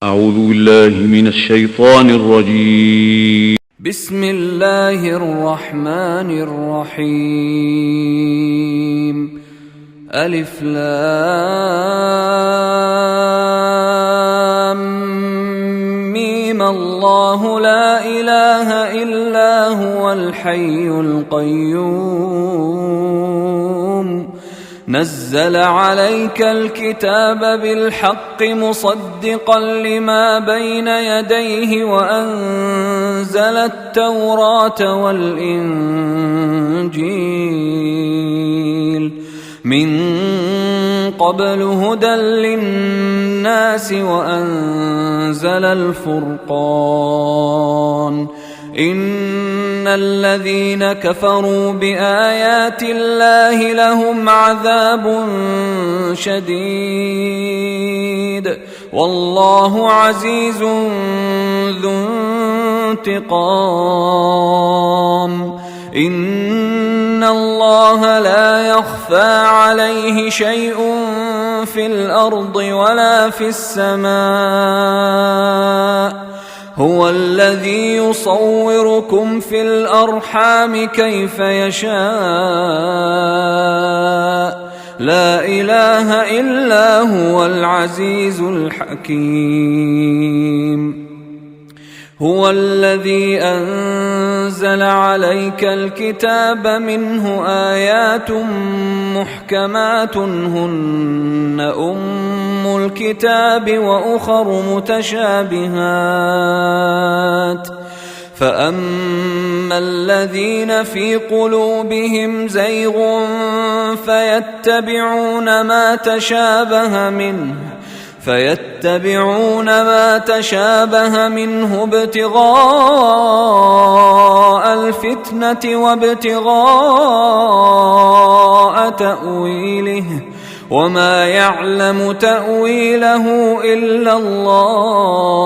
أعوذ بالله من الشيطان الرجيم. بسم الله الرحمن الرحيم. ألف لام ميم. الله لا إله إلا هو الحي القيوم. نزل عليك الكتاب بالحق مصدقا لما بين يديه وأنزل التوراة والإنجيل من قبل هدى للناس وأنزل الفرقان. إن الذين كفروا بآيات الله لهم عذاب شديد والله عزيز ذو انتقام. إن الله لا يخفى عليه شيء في الأرض ولا في السماء. هو الذي يصوركم في الأرحام كيف يشاء. لا إله إلا هو العزيز الحكيم. هو الذي أنزل عليك الكتاب منه آيات محكمات هن أم الكتاب وأخر متشابهات. فأما الذين في قلوبهم زيغ فيتبعون ما تشابه منه ابتغاء الفتنة وابتغاء تأويله وما يعلم تأويله إلا الله.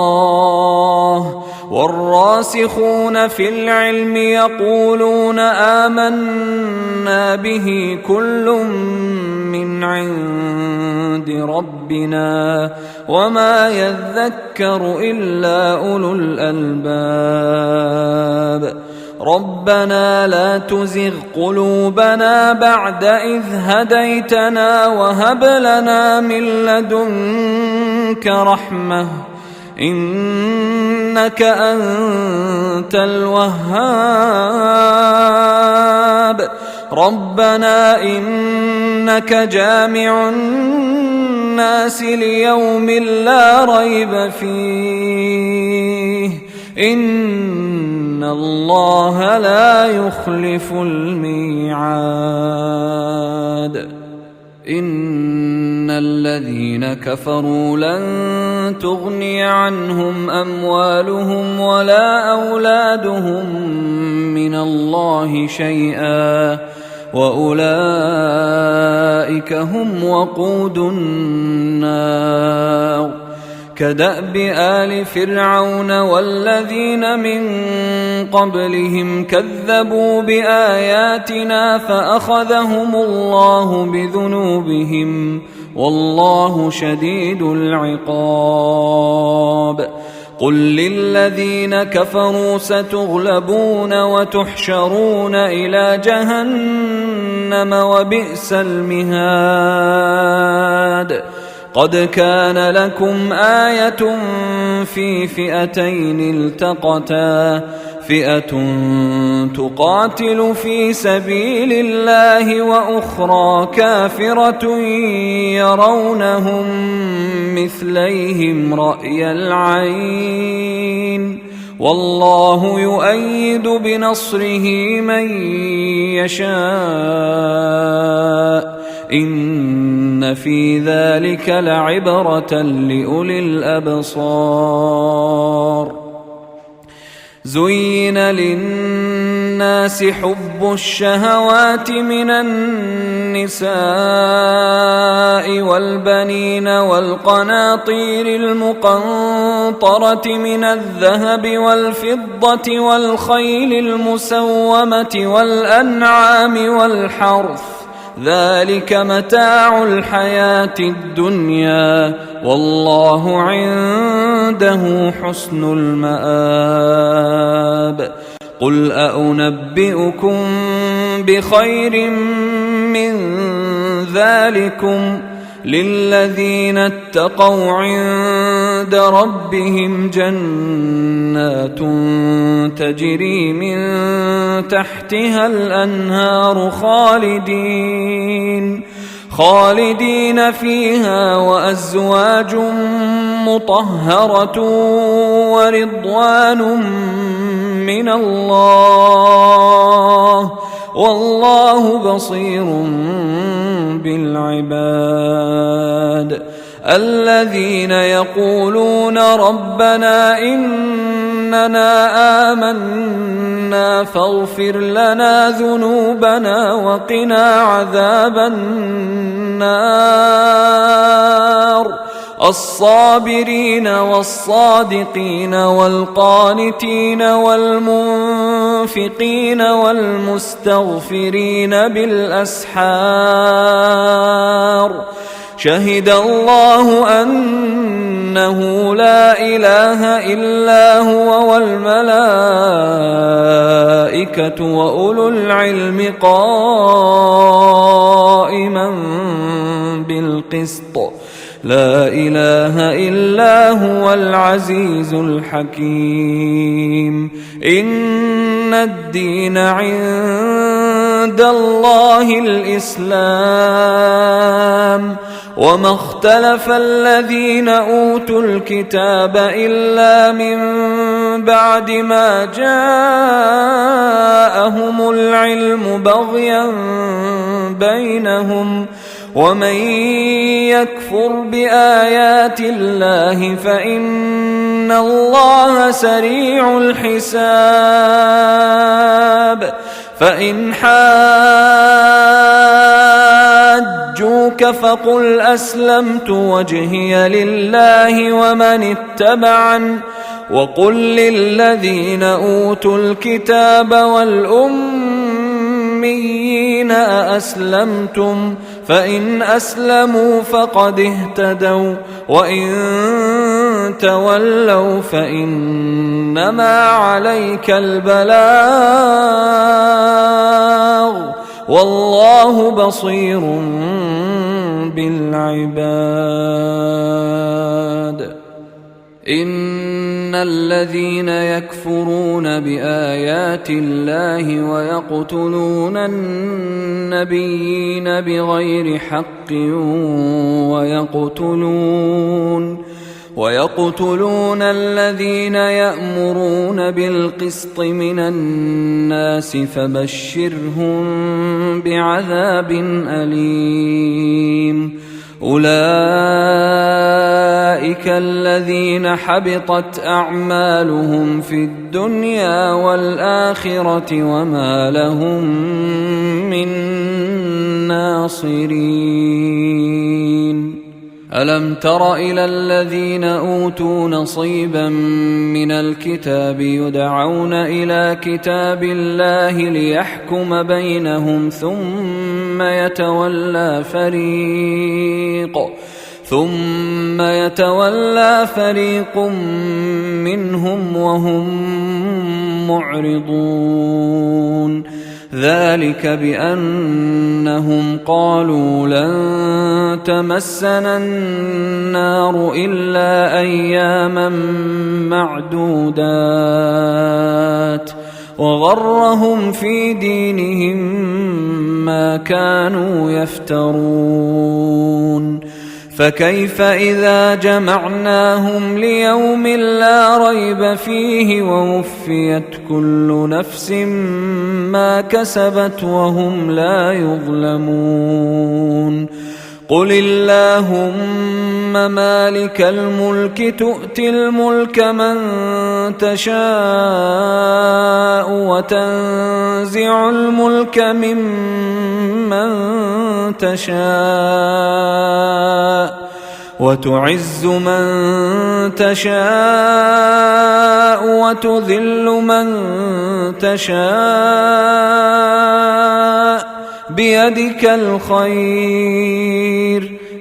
والراسخون في العلم يقولون آمنا به كل من عند ربنا وما يذكر إلا أولو الألباب. ربنا لا تزغ قلوبنا بعد إذ هديتنا وهب لنا من لدنك رحمة إنك أنت الوهاب. ربنا إنك جامع الناس ليوم لا ريب فيه إن الله لا يخلف الميعاد. إن الذين كفروا لن تغني عنهم أموالهم ولا أولادهم من الله شيئا وأولئك هم وقود النار. كدأب آل فرعون والذين من قبلهم كذبوا بآياتنا فأخذهم الله بذنوبهم والله شديد العقاب. قل للذين كفروا ستغلبون وتحشرون إلى جهنم وبئس المهاد. قد كان لكم آية في فئتين التقتا فئة تقاتل في سبيل الله وأخرى كافرة يرونهم مثليهم رأي العين والله يؤيد بنصره من يشاء. إن في ذلك لعبرة لأولي الأبصار. زين للناس حب الشهوات من النساء والبنين والقناطير المقنطرة من الذهب والفضة والخيل المسومة والأنعام والحرث ذلك متاع الحياة الدنيا والله عنده حسن المآب. قل أنبئكم بخير من ذلكم للذين اتقوا عند ربهم جنات تجري من تحتها الأنهار خالدين فيها وأزواج مطهرة ورضوان من الله والله بصير بالعباد. الذين يقولون ربنا إننا آمنا فاغفر لنا ذنوبنا وقنا عذاب النار. الصابرين والصادقين والقانتين والمنفقين والمستغفرين بالأسحار. شهد الله أنه لا إله إلا هو والملائكة وأولو العلم قائما بالقسط لا إله إلا هو العزيز الحكيم. إن الدين عند الله الإسلام وما اختلف الذين أوتوا الكتاب إلا من بعد ما جاءهم العلم بغيا بينهم ومن يكفر بآيات الله فإن الله سريع الحساب. فإن حاجوك فقل أسلمت وجهي لله ومن اتبعن وقل للذين أوتوا الكتاب والأميين أأسلمتم فإن أسلموا فقد اهتدوا وإن تولوا فإنما عليك البلاغ والله بصير بالعباد. إن الذين يكفرون بآيات الله ويقتلون النبيين بغير حق ويقتلون الذين يأمرون بالقسط من الناس فبشرهم بعذاب أليم. أولئك الذين حبطت أعمالهم في الدنيا والآخرة وما لهم من ناصرين. ألم تر إلى الذين أوتوا نصيبا من الكتاب يدعون إلى كتاب الله ليحكم بينهم ثم يتولى فريق منهم وهم معرضون. ذلك بأنهم قالوا لن تمسنا النار إلا أياما معدودات وغرهم في دينهم ما كانوا يفترون. فكيف إذا جمعناهم ليوم لا ريب فيه ووفيت كل نفس ما كسبت وهم لا يظلمون. قل اللهم مالك الملك تؤتي الملك من تشاء وتنزع الملك ممن تشاء وتعز من تشاء وتذل من تشاء بيدك الخير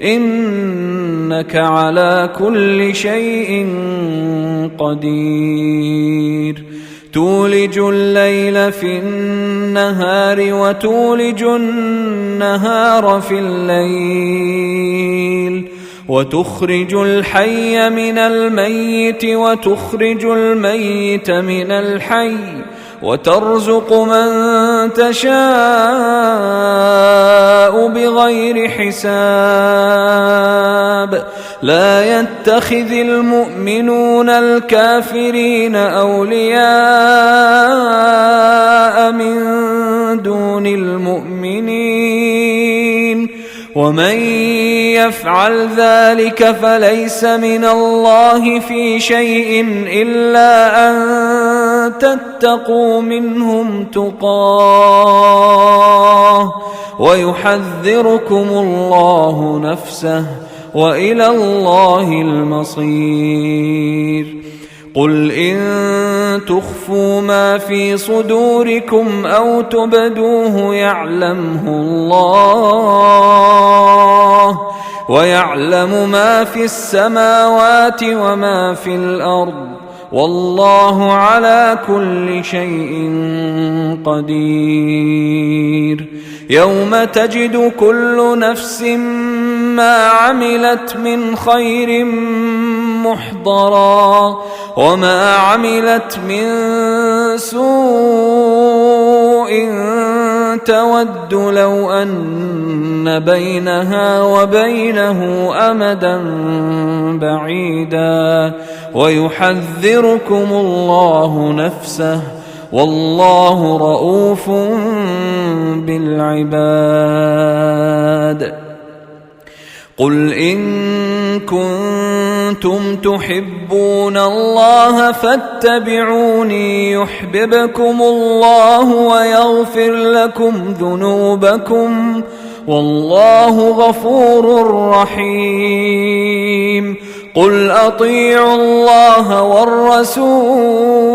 إنك على كل شيء قدير تولج الليل في النهار وتولج النهار في الليل وتخرج الحي من الميت وتخرج الميت من الحي وترزق من تشاء بغير حساب لا يتخذ المؤمنون الكافرين أولياء من دون المؤمنين ومن يفعل ذلك فليس من الله في شيء إلا أن تتقوا منهم تقاه ويحذركم الله نفسه وإلى الله المصير قل إن تخفوا ما في صدوركم أو تبدوه يعلمه الله ويعلم ما في السماوات وما في الأرض والله على كل شيء قدير يوم تجد كل نفس ما عملت من خير محضرا وما عملت من سوء تود لو أن بينها وبينه أمدا بعيدا ويحذركم الله نفسه والله رؤوف بالعباد قل إن كنتم تحبون الله فاتبعوني يحببكم الله ويغفر لكم ذنوبكم والله غفور رحيم قل أطيعوا الله والرسول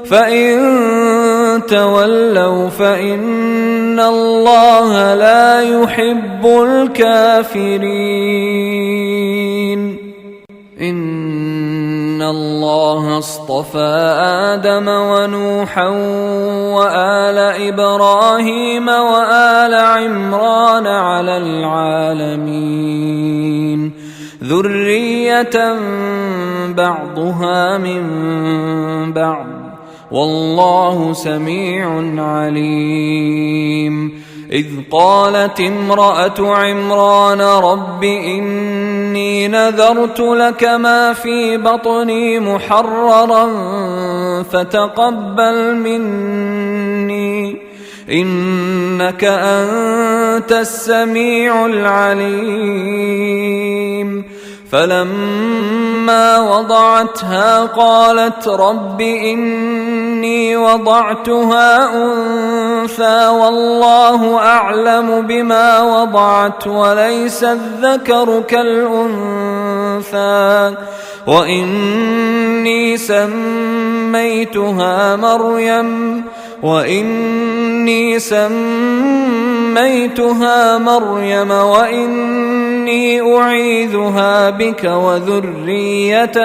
فإن تولوا فإن الله لا يحب الكافرين إن الله اصطفى آدم ونوحا وآل إبراهيم وآل عمران على العالمين ذرية بعضها من بعض والله سميع عليم إذ قالت امرأة عمران رب إني نذرت لك ما في بطني محررا فتقبل مني إنك أنت السميع العليم فلما وضعتها قالت رب إني وضعتها أنثى والله أعلم بما وضعت وليس الذكر كالأنثى وإني سميتها مريم وإني أعيذها بك وذريتها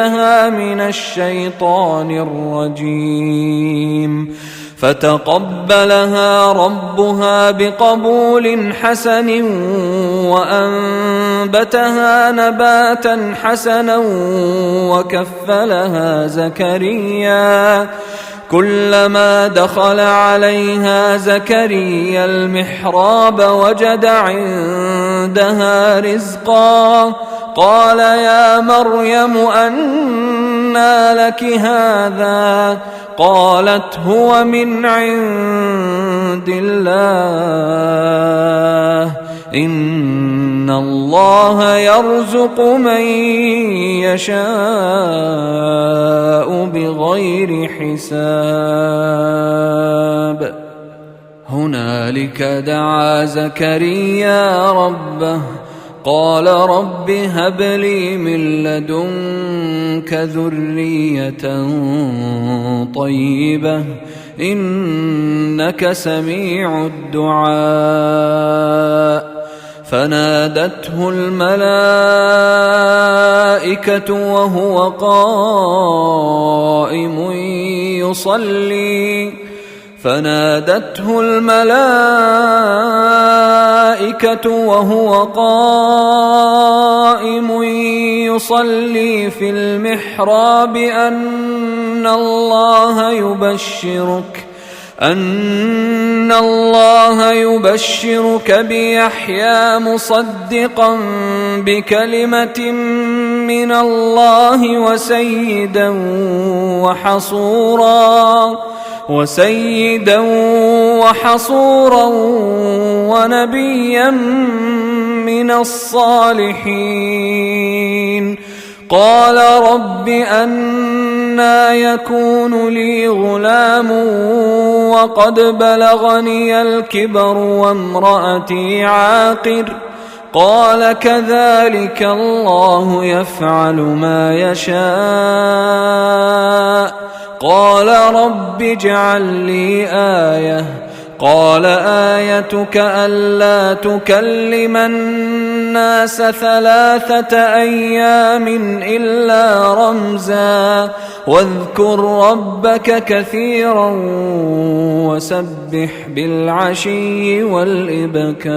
من الشيطان الرجيم فتقبلها ربها بقبول حسن وأنبتها نباتا حسنا وكفلها زكريا كلما دخل عليها زكريا المحراب وجد عندها رزقا قال يا مريم أنى لك هذا قالت هو من عند الله إن الله يرزق من يشاء بغير حساب هنالك دعا زكريا ربه قال رب هب لي من لدنك ذرية طيبة إنك سميع الدعاء. فنادته الملائكة وهو قائم يصلي في المحراب أن الله يبشرك بيحيى مصدقا بكلمة من الله وسيدا وحصورا ونبيا من الصالحين. قال رب أنى يكون لي غلام وقد بلغني الكبر وامرأتي عاقر. قال كذلك الله يفعل ما يشاء. قال رب اجعل لي آية. قال آيتك ألا تكلم الناس 3 أيام إلا رمزا واذكر ربك كثيرا وسبح بالعشي والإبكار.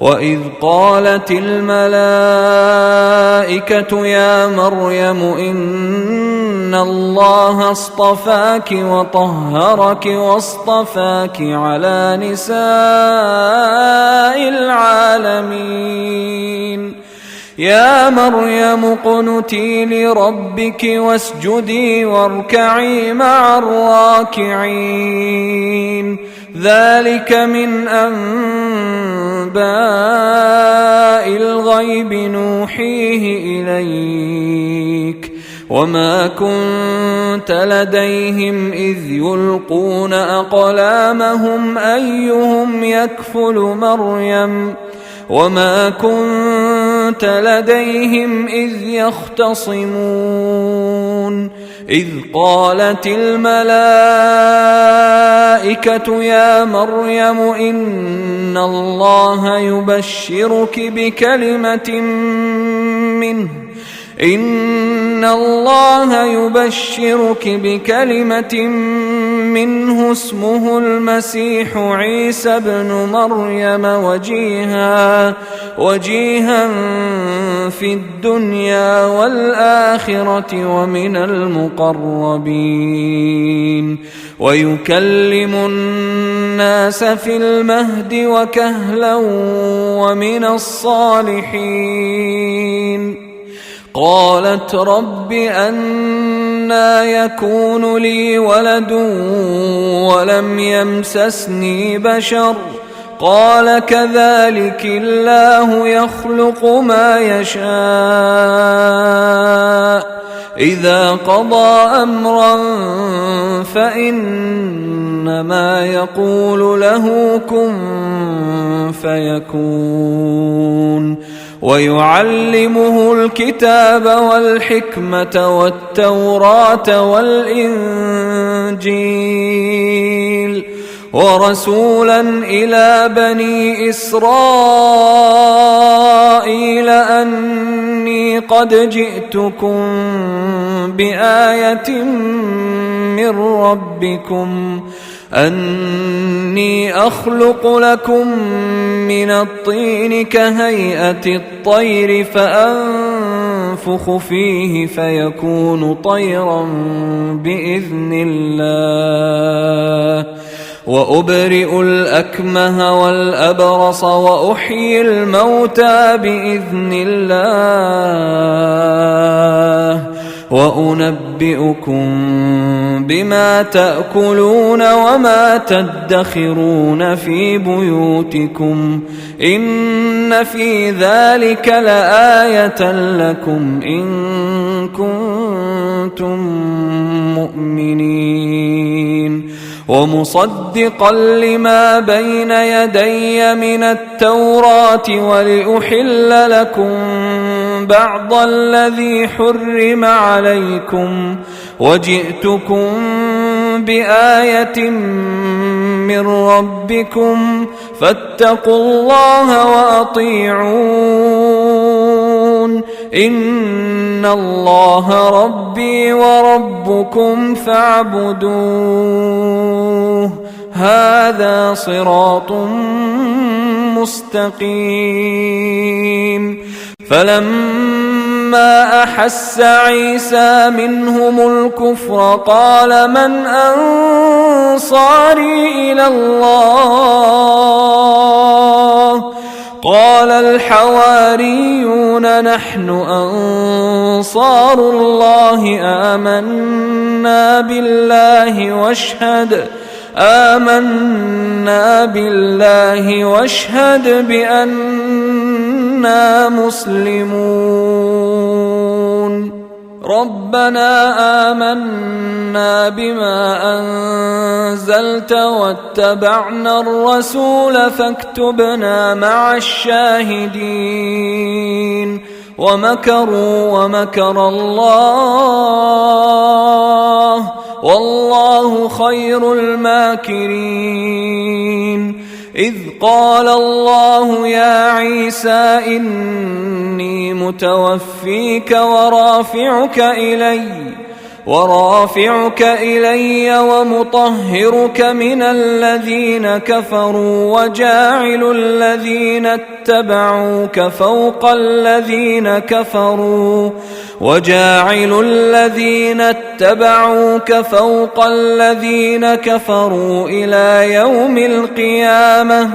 وإذ قالت الملائكة يا مريم إن الله اصطفاك وطهرك واصطفاك على نساء العالمين. يا مريم اقنتي لربك واسجدي واركعي مع الراكعين. ذلك من أنباء الغيب نوحيه إليك وما كنت لديهم إذ يلقون أقلامهم أيهم يكفل مريم وما كنت لديهم إذ يختصمون. إذ قالت الملائكة يا مريم إن الله يبشرك بكلمة منه اسمه المسيح عيسى ابن مريم وجيها في الدنيا والآخرة ومن المقربين ويكلم الناس في المهد وكهلا ومن الصالحين. قالت رب أنى يكون لي ولد ولم يمسسني بشر قال كذلك الله يخلق ما يشاء إذا قضى أمرا فإنما يقول له كن فيكون. ويعلمه الكتاب والحكمة والتوراة والإنجيل ورسولا إلى بني إسرائيل أني قد جئتكم بآية من ربكم أني أخلق لكم من الطين كهيئة الطير فأنفخ فيه فيكون طيرا بإذن الله وأبرئ الأكمه والأبرص وأحيي الموتى بإذن الله وأنبئكم بما تأكلون وما تدخرون في بيوتكم إن في ذلك لآية لكم إن كنتم مؤمنين. ومصدقا لما بين يدي من التوراة ولأحل لكم بعض الذي حرم عليكم وجئتكم بآية من ربكم فاتقوا الله وأطيعون إن الله ربي وربكم فاعبدوه هذا صراط مستقيم. فلما أحس عيسى منهم الكفر قال من أنصاري إلى الله قال الحواريون نحن أنصار الله آمنا بالله واشهد بأننا مسلمون. ربنا آمنا بما أنزلت واتبعنا الرسول فاكتبنا مع الشاهدين. ومكروا ومكر الله والله خير الماكرين. إذ قال الله يا عيسى إني متوفيك ورافعك إلي ومطهرك من الذين كفروا وجاعل الذين اتبعوك فوق الذين كفروا إلى يوم القيامة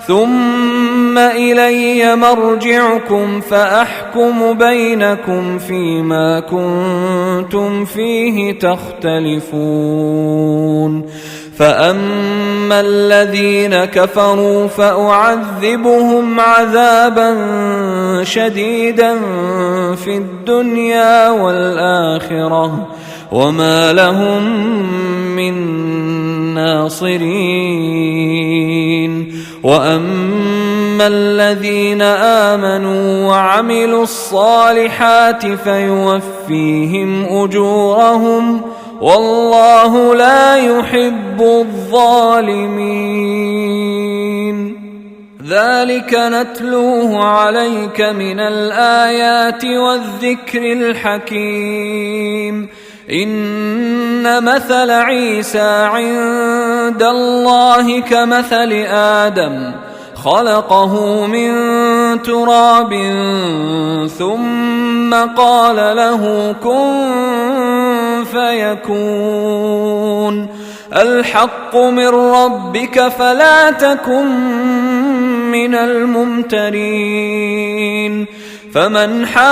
ثم إلي مرجعكم فأحكم بينكم فيما كنتم فيه تختلفون. فأما الذين كفروا فأعذبهم عذابا شديدا في الدنيا والآخرة وما لهم من ناصرين. وأما الذين آمنوا وعملوا الصالحات فيوفيهم أجورهم والله لا يحب الظالمين. ذلك نتلوه عليك من الآيات والذكر الحكيم. إن مثل عيسى عند الله كمثل آدم خلقه من تراب ثم قال له كن فيكون. الحق من ربك فلا تكن من الممترين. فمن حاجك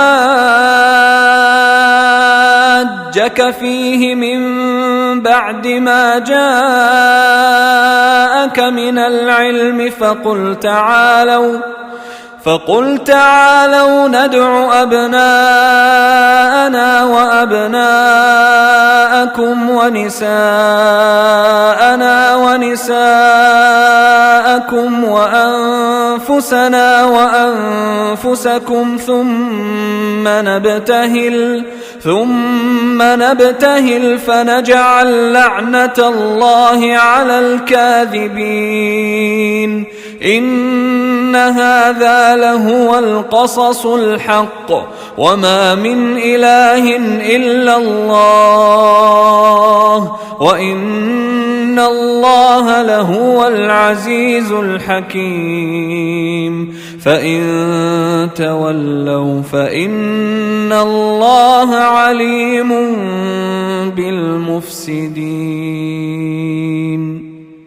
فيه من بعد ما جاءك من العلم فقل تعالوا ندع أبناءنا وأبناءكم ونساءنا ونساءكم وأنفسنا وأنفسكم ثم نبتهل فنجعل لعنة الله على الكاذبين. إن هذا لهو القصص الحق وما من إله إلا الله وإن الله لهو العزيز الحكيم. فإن تولوا فإن الله عليم بالمفسدين.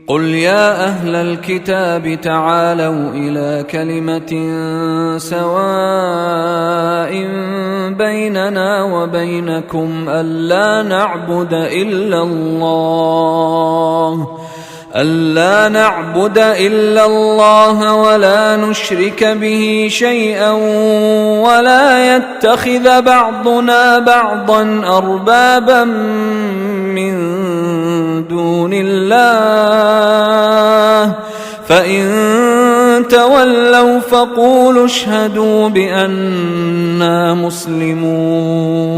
قل يا أهل الكتاب تعالوا إلى كلمة سواء بيننا وبينكم ألا نعبد إلا الله ولا نشرك به شيئا ولا يتخذ بعضنا بعضا أربابا من دون الله. فإن تولوا فقولوا اشهدوا بأننا مسلمون.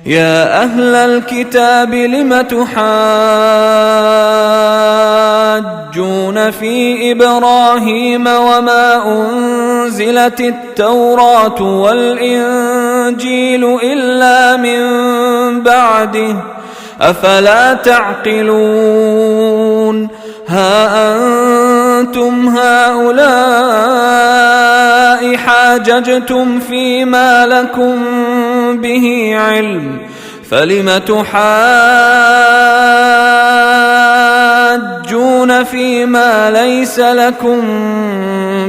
يا أهل الكتاب لم تحاجون في إبراهيم وما أنزلت التوراة والإنجيل إلا من بعده أفلا تعقلون ها أنتم هؤلاء حاججتم فيما لكم به علم فلم تحاجون فيما ليس لكم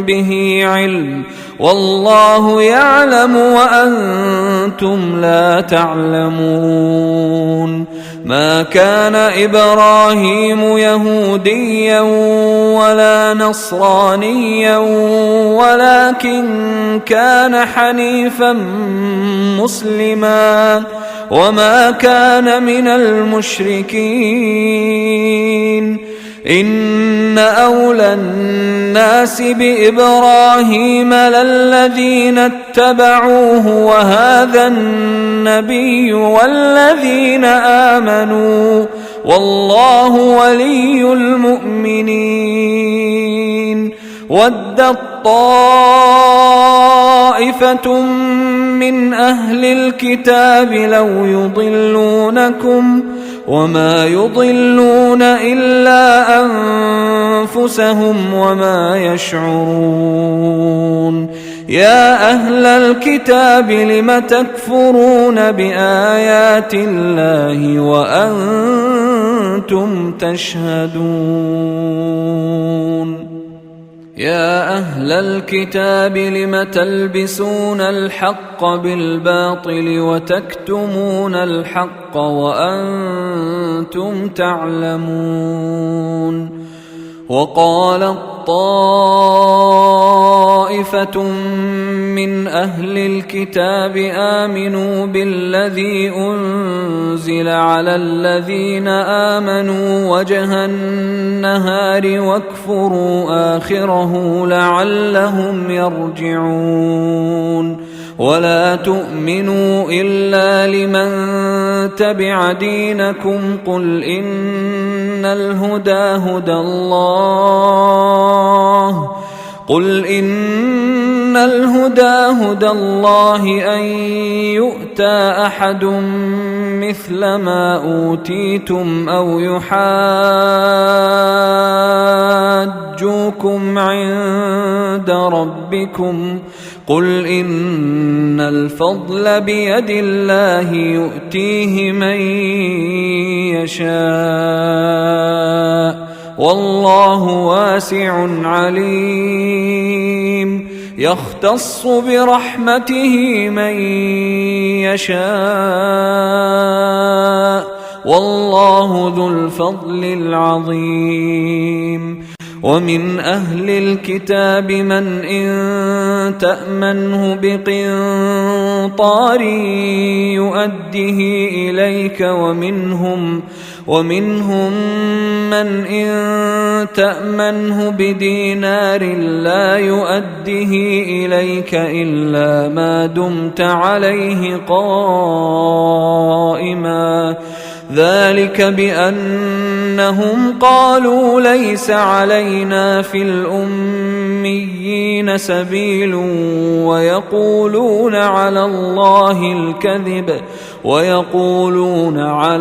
به علم والله يعلم وأنتم لا تعلمون ما كان إبراهيم يهوديا ولا نصرانيا ولكن كان حنيفا مسلما وما كان من المشركين إن أولى الناس بإبراهيم للذين اتبعوه وهذا النبي والذين آمنوا والله ولي المؤمنين ودت طائفة من أهل الكتاب لو يضلونكم وما يضلون إلا أنفسهم وما يشعرون يا أهل الكتاب لم تكفرون بآيات الله وأنتم تشهدون يا أهل الكتاب لم تلبسون الحق بالباطل وتكتمون الحق وأنتم تعلمون وقالت طائفة من أهل الكتاب آمنوا بالذي أنزل على الذين آمنوا وجه النهار واكفروا آخره لعلهم يرجعون ولا تؤمنوا إلا لمن تبع دينكم قل إن الهدى هدى الله أن يؤتى أحد مثل ما أوتيتم أو يحاجوكم عند ربكم قل إن الفضل بيد الله يؤتيه من يشاء والله واسع عليم يختص برحمته من يشاء والله ذو الفضل العظيم ومن أهل الكتاب من إن تأمنه بقنطار يؤده إليك ومنهم من إن تأمنه بدينار لا يؤده إليك إلا ما دمت عليه قائما ذلك بأنهم قالوا ليس علينا في الأميين سبيل ويقولون على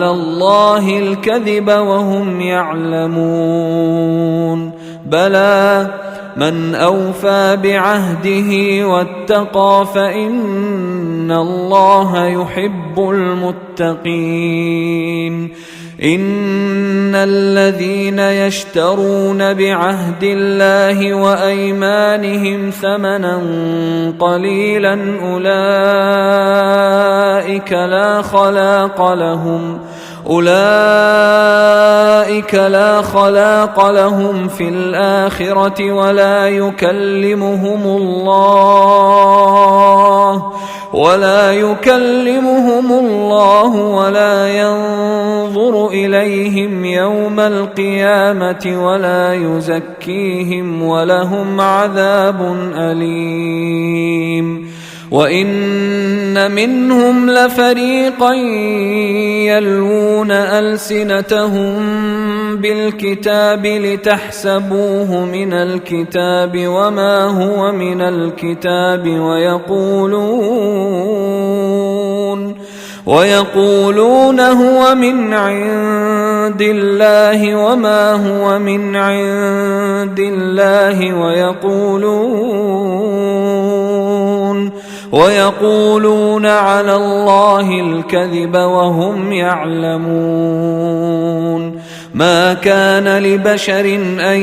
الله الكذب وهم يعلمون بلى من أوفى بعهده واتقى فإن الله يحب المتقين إن الذين يشترون بعهد الله وأيمانهم ثمنا قليلا أولئك لا خلاق لهم في الآخرة ولا يكلمهم الله ولا ينظر إليهم يوم القيامة ولا يزكيهم ولهم عذاب أليم وإن منهم لفريقا يلوون ألسنتهم بالكتاب لتحسبوه من الكتاب وما هو من الكتاب ويقولون هو من عند الله وما هو من عند الله ويقولون على الله الكذب وهم يعلمون. ما كان لبشر أن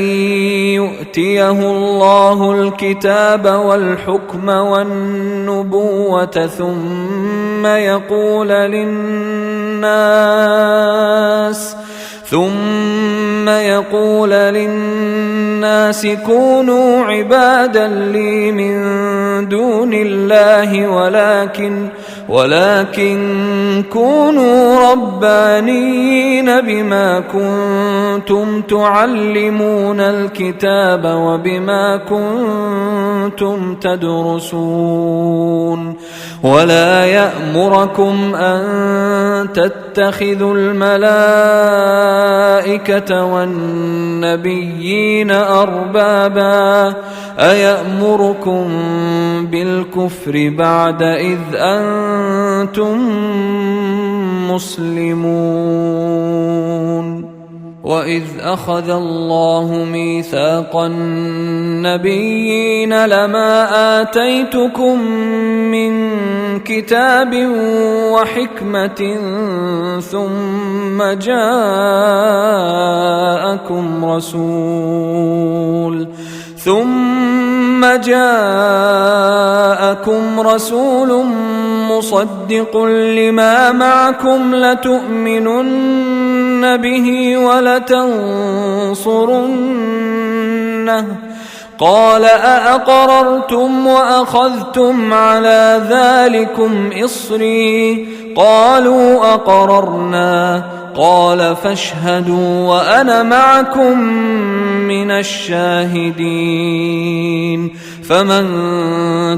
يؤتيه الله الكتاب والحكم والنبوة ثم يقول للناس كونوا عبادا لي من دون الله ولكن كونوا ربانيين بما كنتم تعلمون الكتاب وبما كنتم تدرسون. ولا يأمركم أن تتخذوا الملائكة والنبيين أربابا أيأمركم بالكفر بعد إذ أنتم مسلمون. وإذ أخذ الله ميثاق النبيين لما آتيتكم من كتاب وحكمة ثم جاءكم رسول مصدق لما معكم لتؤمنن به ولتنصرنه قال أأقررتم وأخذتم على ذلكم إصري قالوا أقررنا قال فاشهدوا وأنا معكم من الشاهدين. فمن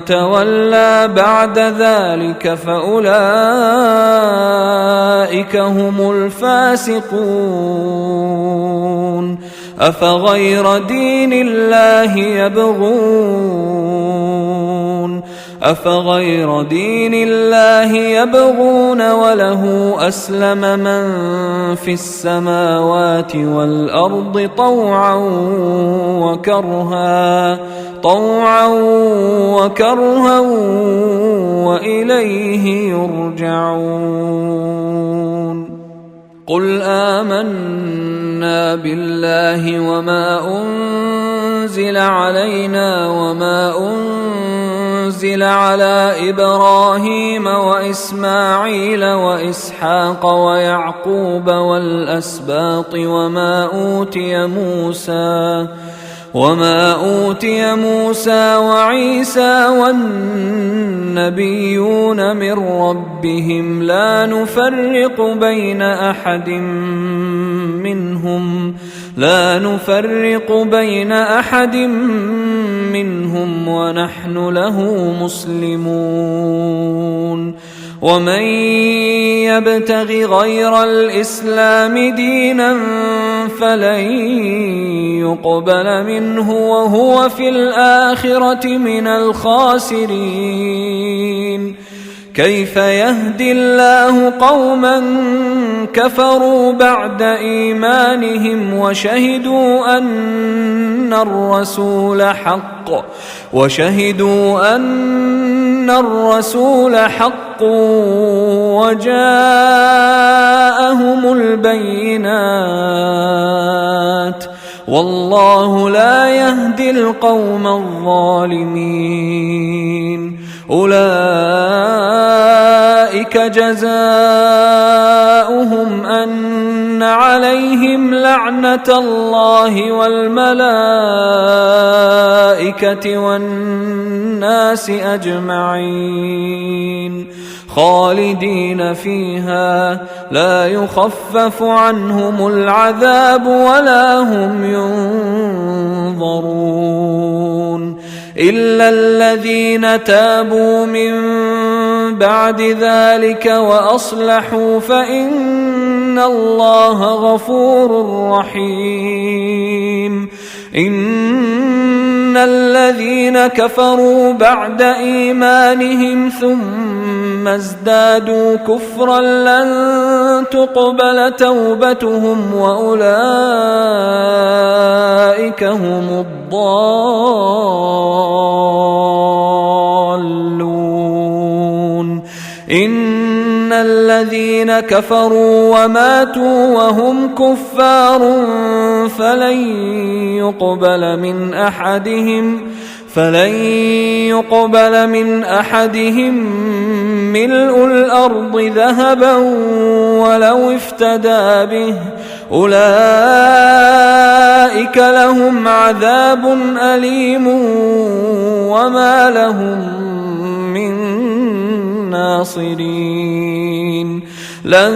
تولى بعد ذلك فأولئك هم الفاسقون. أفغير دين الله يبغون وله أسلم من في السماوات والأرض طوعا وكرها وإليه يرجعون. قل آمنا بالله وما أنزل علينا وما أنزل على إبراهيم وإسماعيل وإسحاق ويعقوب والأسباط وما أوتي موسى وعيسى والنبيون من ربهم لا نفرق بين أحد منهم ونحن له مسلمون. ومن يبتغ غير الإسلام دينا فلن يقبل منه وهو في الآخرة من الخاسرين. كيف يهدي الله قوما كفروا بعد إيمانهم وشهدوا أن الرسول حق وجاءهم البينات والله لا يهدي القوم الظالمين. أولئك جزاؤهم أن عليهم لعنة الله والملائكة والناس أجمعين خالدين فيها لا يخفف عنهم العذاب ولا هم ينظرون. إلا الذين تابوا من بعد ذلك وأصلحوا فإن الله غفور رحيم. إن الذين كفروا بعد إيمانهم ثم ازدادوا كفرا لن تقبل توبتهم وأولئك هم الضالون. إن الذين كفروا وماتوا وهم كفار فلن يقبل من أحدهم ملء الأرض ذهبا ولو افتدى به أولئك لهم عذاب أليم وما لهم من ناصرين. لن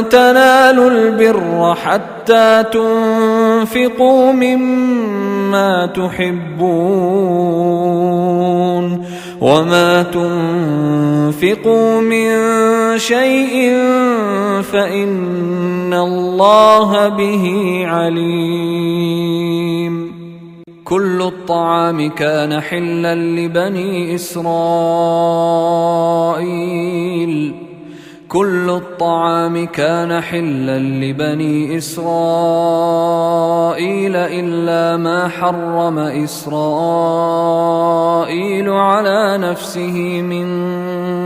تنالوا البر حتى تنفقوا مما تحبون وما تنفقوا من شيء فإن الله به عليم. كل الطعام كان حلا لبني إسرائيل إلا ما حرم إسرائيل على نفسه من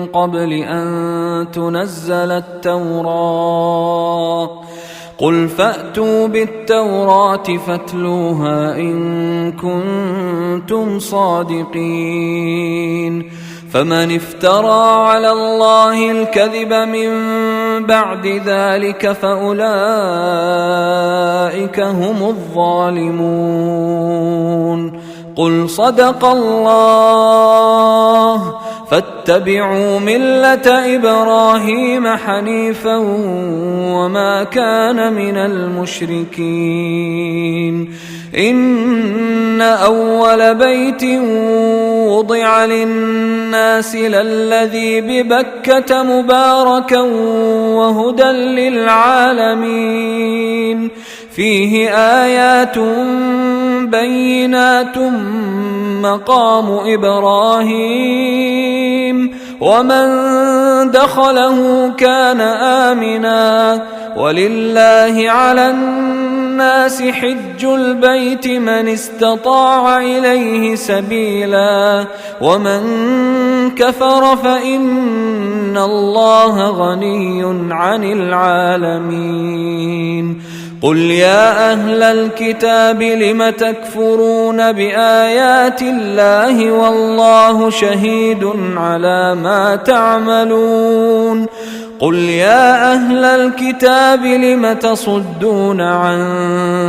قبل أن تنزل التوراة. قل فأتوا بالتوراة فاتلوها إن كنتم صادقين. فمن افترى على الله الكذب من بعد ذلك فأولئك هم الظالمون. قل صدق الله فاتبعوا ملة إبراهيم حنيفا وما كان من المشركين. إن أول بيت وضع للناس للذي ببكة مباركا وهدى للعالمين. فيه آيات بينات مقام إبراهيم ومن دخله كان آمنا. ولله على الناس حج البيت من استطاع إليه سبيلا ومن كفر فإن الله غني عن العالمين. قل يا أهل الكتاب لم تكفرون بآيات الله والله شهيد على ما تعملون. قل يا أهل الكتاب لم تصدون عن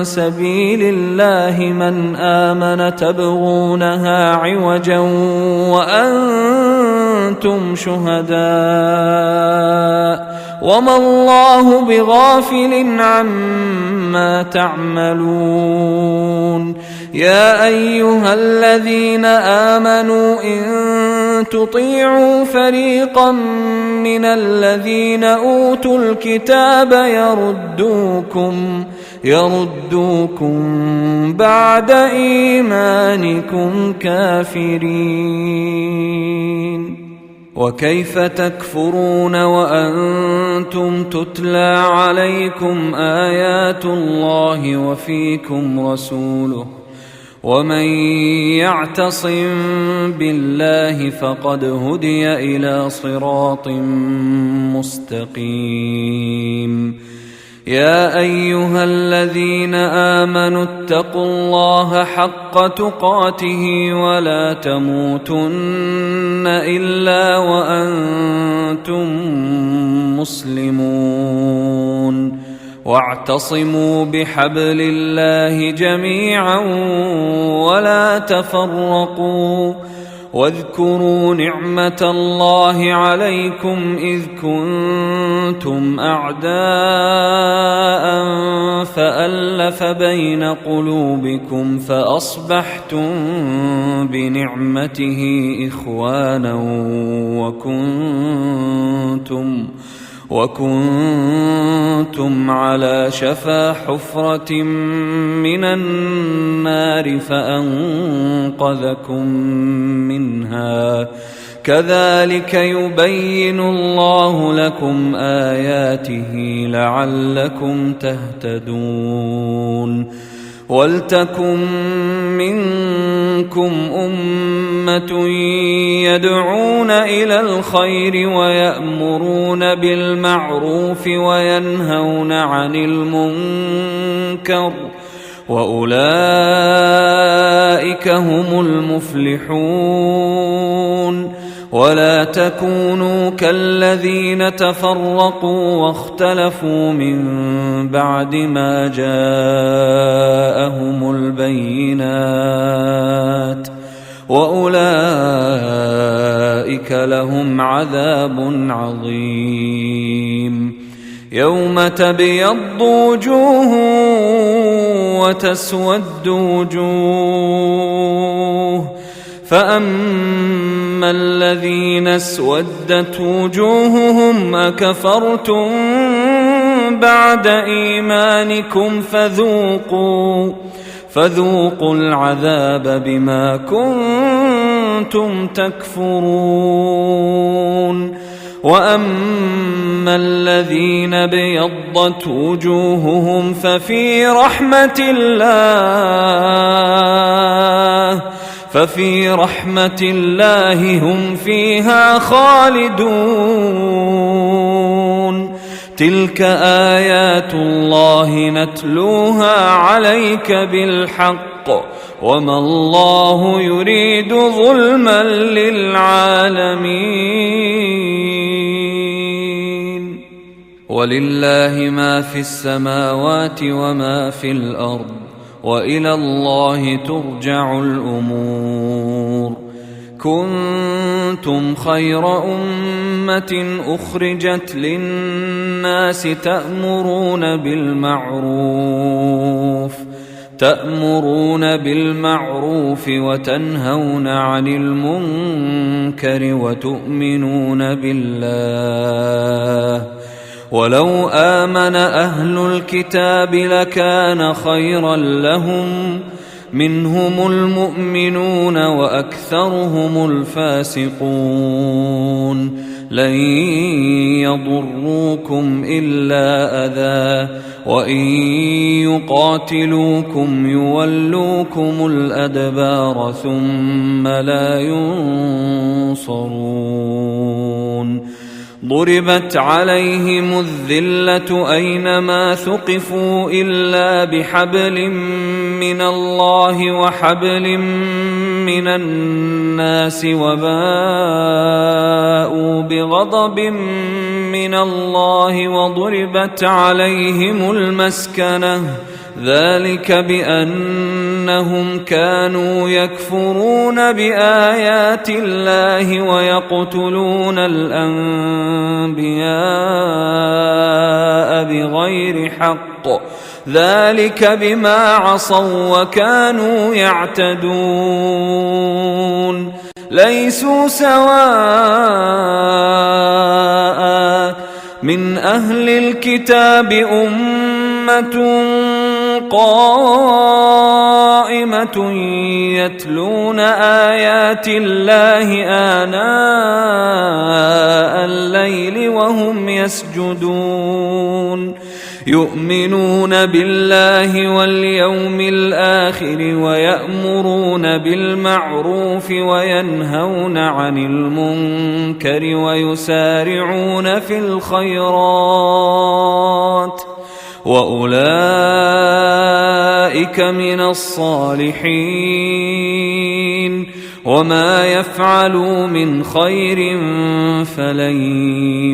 سبيل الله من آمن تبغونها عوجا وأنتم شهداء وما الله بغافل عما تعملون. يا أيها الذين آمنوا إن تطيعوا فريقا من الذين أوتوا الكتاب يردوكم بعد إيمانكم كافرين. وكيف تكفرون وأنتم تتلى عليكم آيات الله وفيكم رسوله ومن يعتصم بالله فقد هدي إلى صراط مستقيم. يا أيها الذين آمنوا اتقوا الله حق تقاته ولا تموتن إلا وأنتم مسلمون. واعتصموا بحبل الله جميعا ولا تفرقوا واذكروا نعمة الله عليكم إذ كنتم أعداء فألف بين قلوبكم فأصبحتم بنعمته إخوانا وكنتم على شفا حفرة من النار فأنقذكم منها كذلك يبين الله لكم آياته لعلكم تهتدون ولتكن منكم أمة يدعون إلى الخير ويأمرون بالمعروف وينهون عن المنكر وأولئك هم المفلحون ولا تكونوا كالذين تفرقوا واختلفوا من بعد ما جاءهم البينات وأولئك لهم عذاب عظيم يوم تبيض وجوه وتسود وجوه فأما الذين اسودت وجوههم أكفرتم بعد إيمانكم فذوقوا العذاب بما كنتم تكفرون وأما الذين ابيضت وجوههم ففي رحمة الله هم فيها خالدون تلك آيات الله نتلوها عليك بالحق وما الله يريد ظلما للعالمين ولله ما في السماوات وما في الأرض وإلى الله ترجع الأمور كنتم خير أمة أخرجت للناس تأمرون بالمعروف وتنهون عن المنكر وتؤمنون بالله ولو آمن أهل الكتاب لكان خيرا لهم منهم المؤمنون وأكثرهم الفاسقون لن يضروكم إلا أذى وإن يقاتلوكم يولوكم الأدبار ثم لا ينصرون ضربت عليهم الذلة أينما ثقفوا إلا بحبل من الله وحبل من الناس وباءوا بغضب من الله وضربت عليهم المسكنة ذلك بأنهم كانوا يكفرون بآيات الله ويقتلون الأنبياء بغير حق ذلك بما عصوا وكانوا يعتدون ليسوا سواء من أهل الكتاب أمة قائمة يتلون آيات الله آناء الليل وهم يسجدون يؤمنون بالله واليوم الآخر ويأمرون بالمعروف وينهون عن المنكر ويسارعون في الخيرات وأولئك من الصالحين وما يفعلوا من خير فلن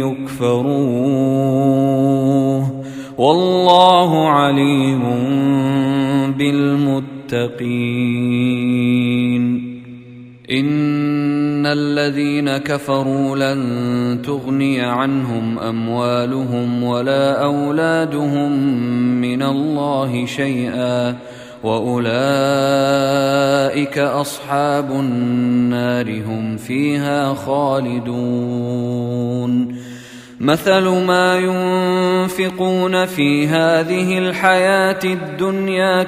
يكفروه والله عليم بالمتقين الذين كفروا لن تغني عنهم أموالهم ولا أولادهم من الله شيئا وأولئك أصحاب النار هم فيها خالدون. مثل ما ينفقون في هذه الحياة الدنيا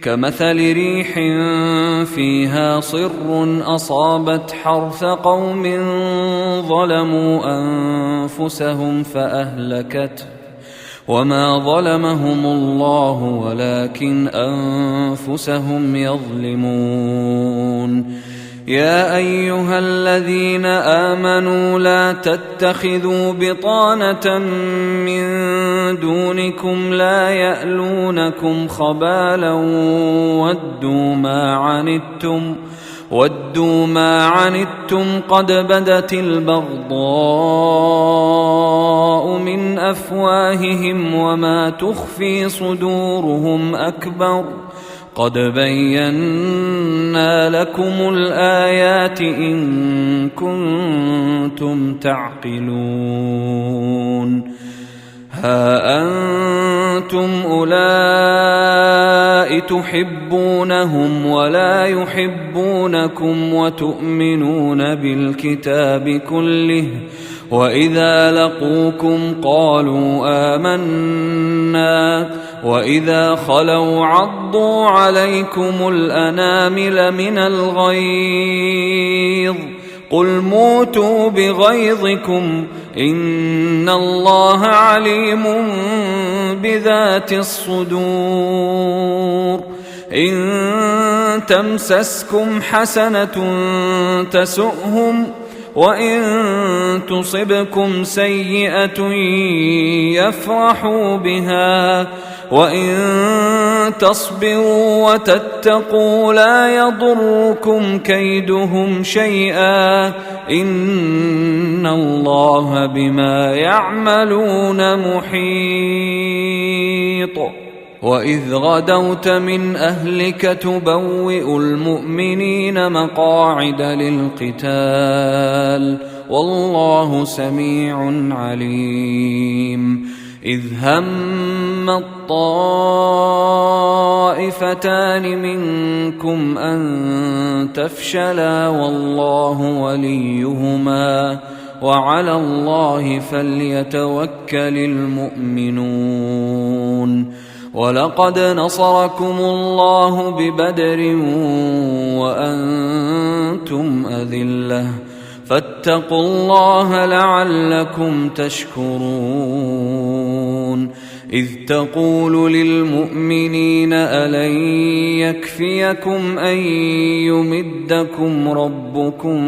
كمثل ريح فيها صر أصابت حرث قوم ظلموا أنفسهم فأهلكته وما ظلمهم الله ولكن أنفسهم يظلمون. يا أيها الذين آمنوا لا تتخذوا بطانة من دونكم لا يألونكم خبالا ودوا ما عنتم قد بدت البغضاء من أفواههم وما تخفي صدورهم أكبر قد بينا لكم الآيات إن كنتم تعقلون. ها أنتم أولئك تحبونهم ولا يحبونكم وتؤمنون بالكتاب كله وإذا لقوكم قالوا آمنا وإذا خلوا عضوا عليكم الأنامل من الغيظ قل موتوا بغيظكم إن الله عليم بذات الصدور. إن تمسسكم حسنة تسؤهم وإن تصبكم سيئة يفرحوا بها وإن تصبروا وتتقوا لا يضركم كيدهم شيئا إن الله بما يعملون محيط. وإذ غدوت من أهلك تبوئ المؤمنين مقاعد للقتال والله سميع عليم. إذ هم الطائفتان منكم أن تفشلا والله وليهما وعلى الله فليتوكل المؤمنون. ولقد نصركم الله ببدر وأنتم أذلة فاتقوا الله لعلكم تشكرون. إذ تقول للمؤمنين ألن يكفيكم أن يمدكم ربكم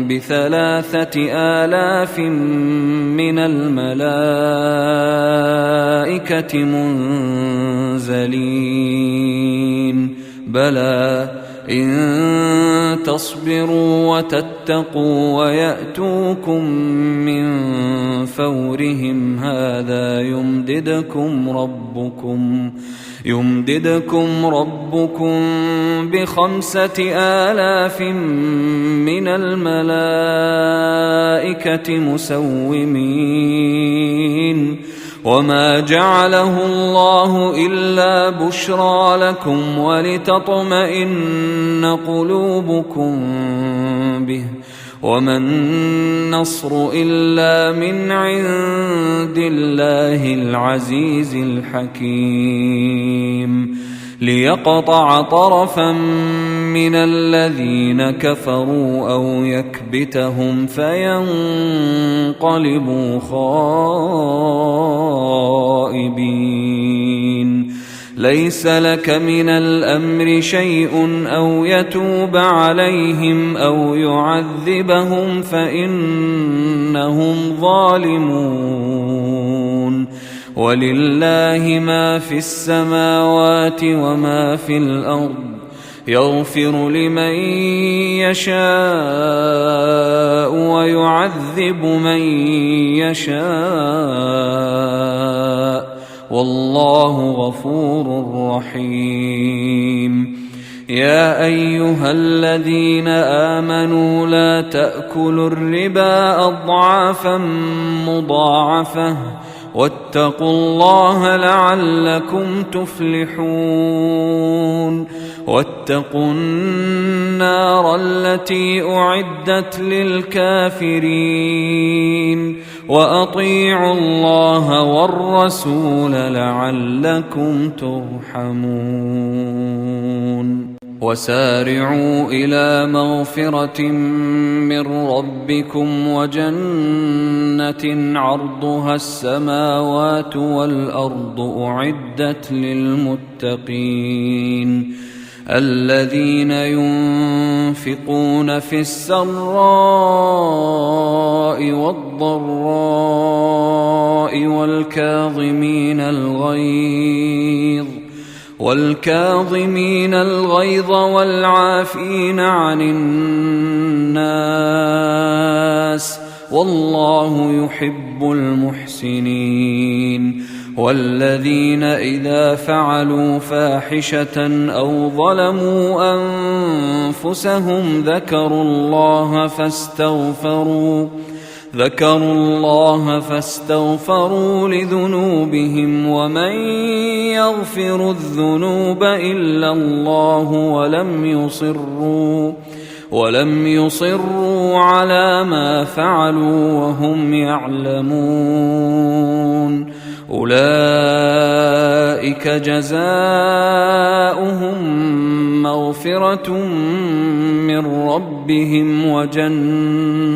ب3,000 من الملائكة منزلين بلى إن تصبروا وتتقوا ويأتوكم من فورهم هذا يمددكم ربكم ب5,000 من الملائكة مسومين وما جعله الله إلا بشرى لكم ولتطمئن قلوبكم به وما النصر إلا من عند الله العزيز الحكيم. ليقطع طرفا من الذين كفروا أو يكبتهم فينقلبوا خائبين. ليس لك من الأمر شيء أو يتوب عليهم أو يعذبهم فإنهم ظالمون. ولله ما في السماوات وما في الأرض يغفر لمن يشاء ويعذب من يشاء والله غفور رحيم. يا أيها الذين آمنوا لا تأكلوا الربا أضعافا مضاعفة واتقوا الله لعلكم تفلحون واتقوا النار التي أعدت للكافرين وأطيعوا الله والرسول لعلكم ترحمون وسارعوا إلى مغفرة من ربكم وجنة عرضها السماوات والأرض أعدت للمتقين الذين ينفقون في السراء والضراء والكاظمين الغيظ والعافين عن الناس والله يحب المحسنين والذين إذا فعلوا فاحشة أو ظلموا أنفسهم ذكروا الله فاستغفروا لذنوبهم ومن يغفر الذنوب إلا الله ولم يصروا على ما فعلوا وهم يعلمون أولئك جزاؤهم مغفرة من ربهم وجنات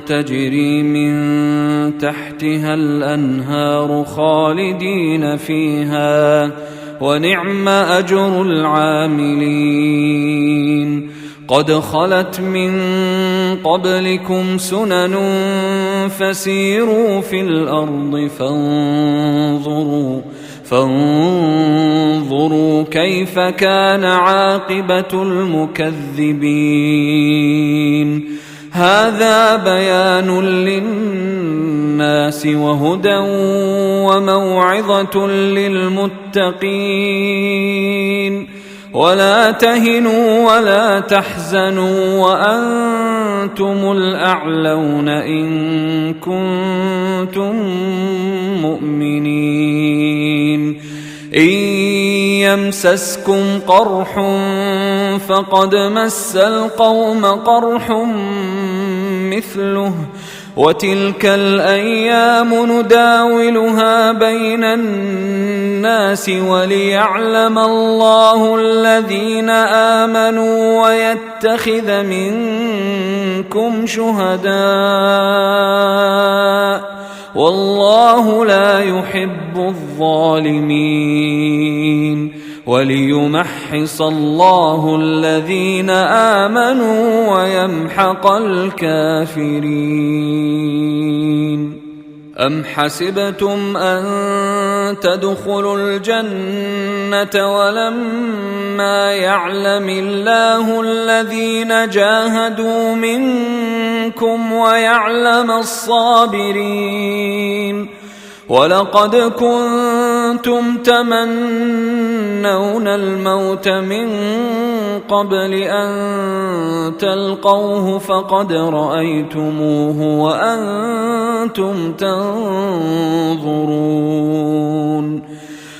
تجري من تحتها الأنهار خالدين فيها ونعم أجر العاملين قد خلت من قبلكم سنن فسيروا في الأرض فانظروا كيف كان عاقبة المكذبين هذا بيان للناس وهدى وموعظة للمتقين ولا تهنوا ولا تحزنوا وأنتم الأعلون إن كنتم مؤمنين إن يمسسكم قرح فقد مس القوم قرح مثله وتلك الأيام نداولها بين الناس وليعلم الله الذين آمنوا ويتخذ منكم شهداء والله لا يحب الظالمين وليمحص الله الذين آمنوا ويمحق الكافرين أم حسبتم أن تدخلوا الجنة ولما يعلم الله الذين جاهدوا منكم ويعلم الصابرين ولقد كنتم تمنون الموت من قبل أن تلقوه فقد رأيتموه وأنتم تنظرون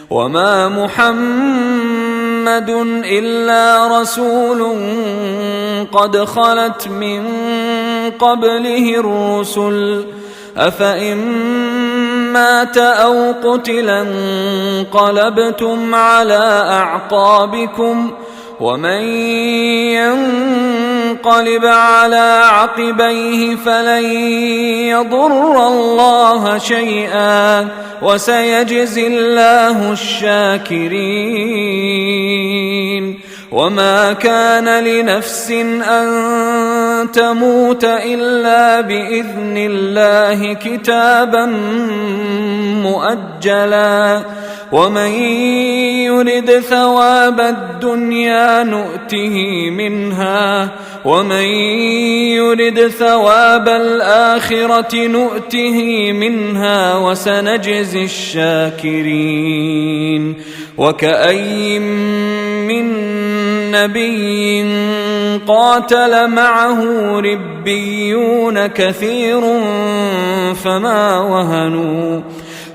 وما محمد إلا رسول قد خلت من قبله الرسل أفإن مات أو قتلا انقلبتم على أعقابكم ومن ينقلب على عقبيه فلن يضر الله شيئا وسيجزي الله الشاكرين وما كان لنفس أن تموت إلا بإذن الله كتابا مؤجلا ومن يرد ثواب الدنيا نؤته منها ومن يرد ثواب الآخرة نؤته منها وسنجزي الشاكرين. وكأي من نبي قاتل معه ربيون كثير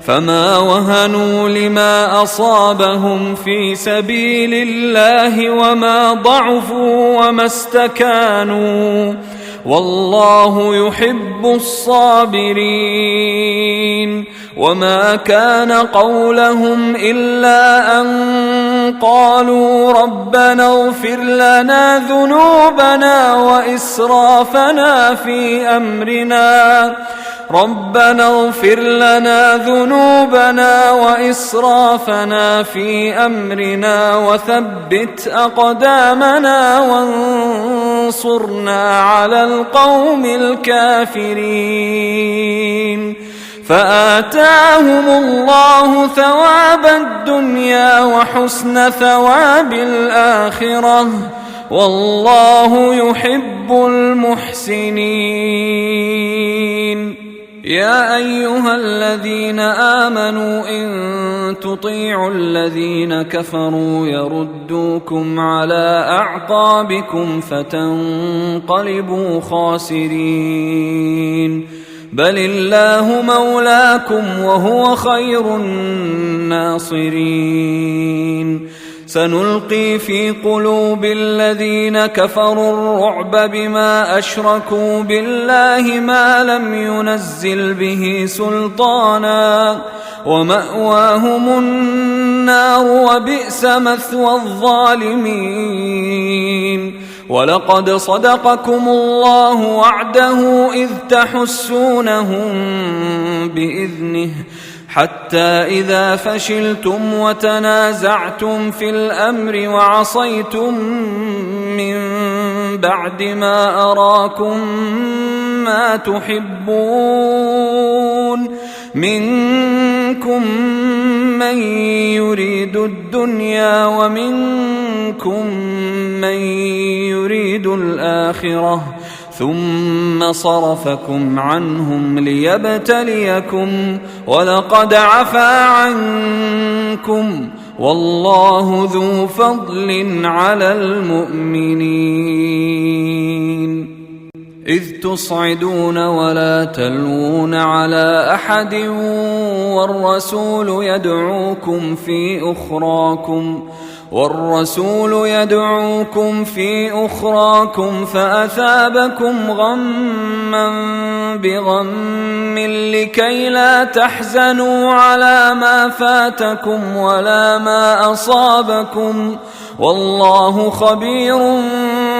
فما وهنوا لما أصابهم في سبيل الله وما ضعفوا وما استكانوا والله يحب الصابرين. وما كان قولهم إلا أن قالوا ربنا اغفر لنا ذنوبنا وإسرافنا في أمرنا وثبت أقدامنا وانصرنا على القوم الكافرين. فآتاهم الله ثواب الدنيا وحسن ثواب الآخرة والله يحب المحسنين. يا أيها الذين آمنوا إن تطيعوا الذين كفروا يردوكم على أعقابكم فتنقلبوا خاسرين. بل الله مولاكم وهو خير الناصرين. سنلقي في قلوب الذين كفروا الرعب بما أشركوا بالله ما لم ينزل به سلطانا ومأواهم النار وبئس مثوى الظالمين. ولقد صدقكم الله وعده إذ تحسونهم بإذنه حتى إذا فشلتم وتنازعتم في الأمر وعصيتم من بعد ما أراكم ما تحبون منكم من يريد الدنيا ومنكم من يريد الآخرة ثم صرفكم عنهم ليبتليكم ولقد عفا عنكم والله ذو فضل على المؤمنين. إذ تصعدون ولا تلوون على أحد والرسول يدعوكم في أخراكم فأثابكم غما بغم لكي لا تحزنوا على ما فاتكم ولا ما أصابكم والله خبير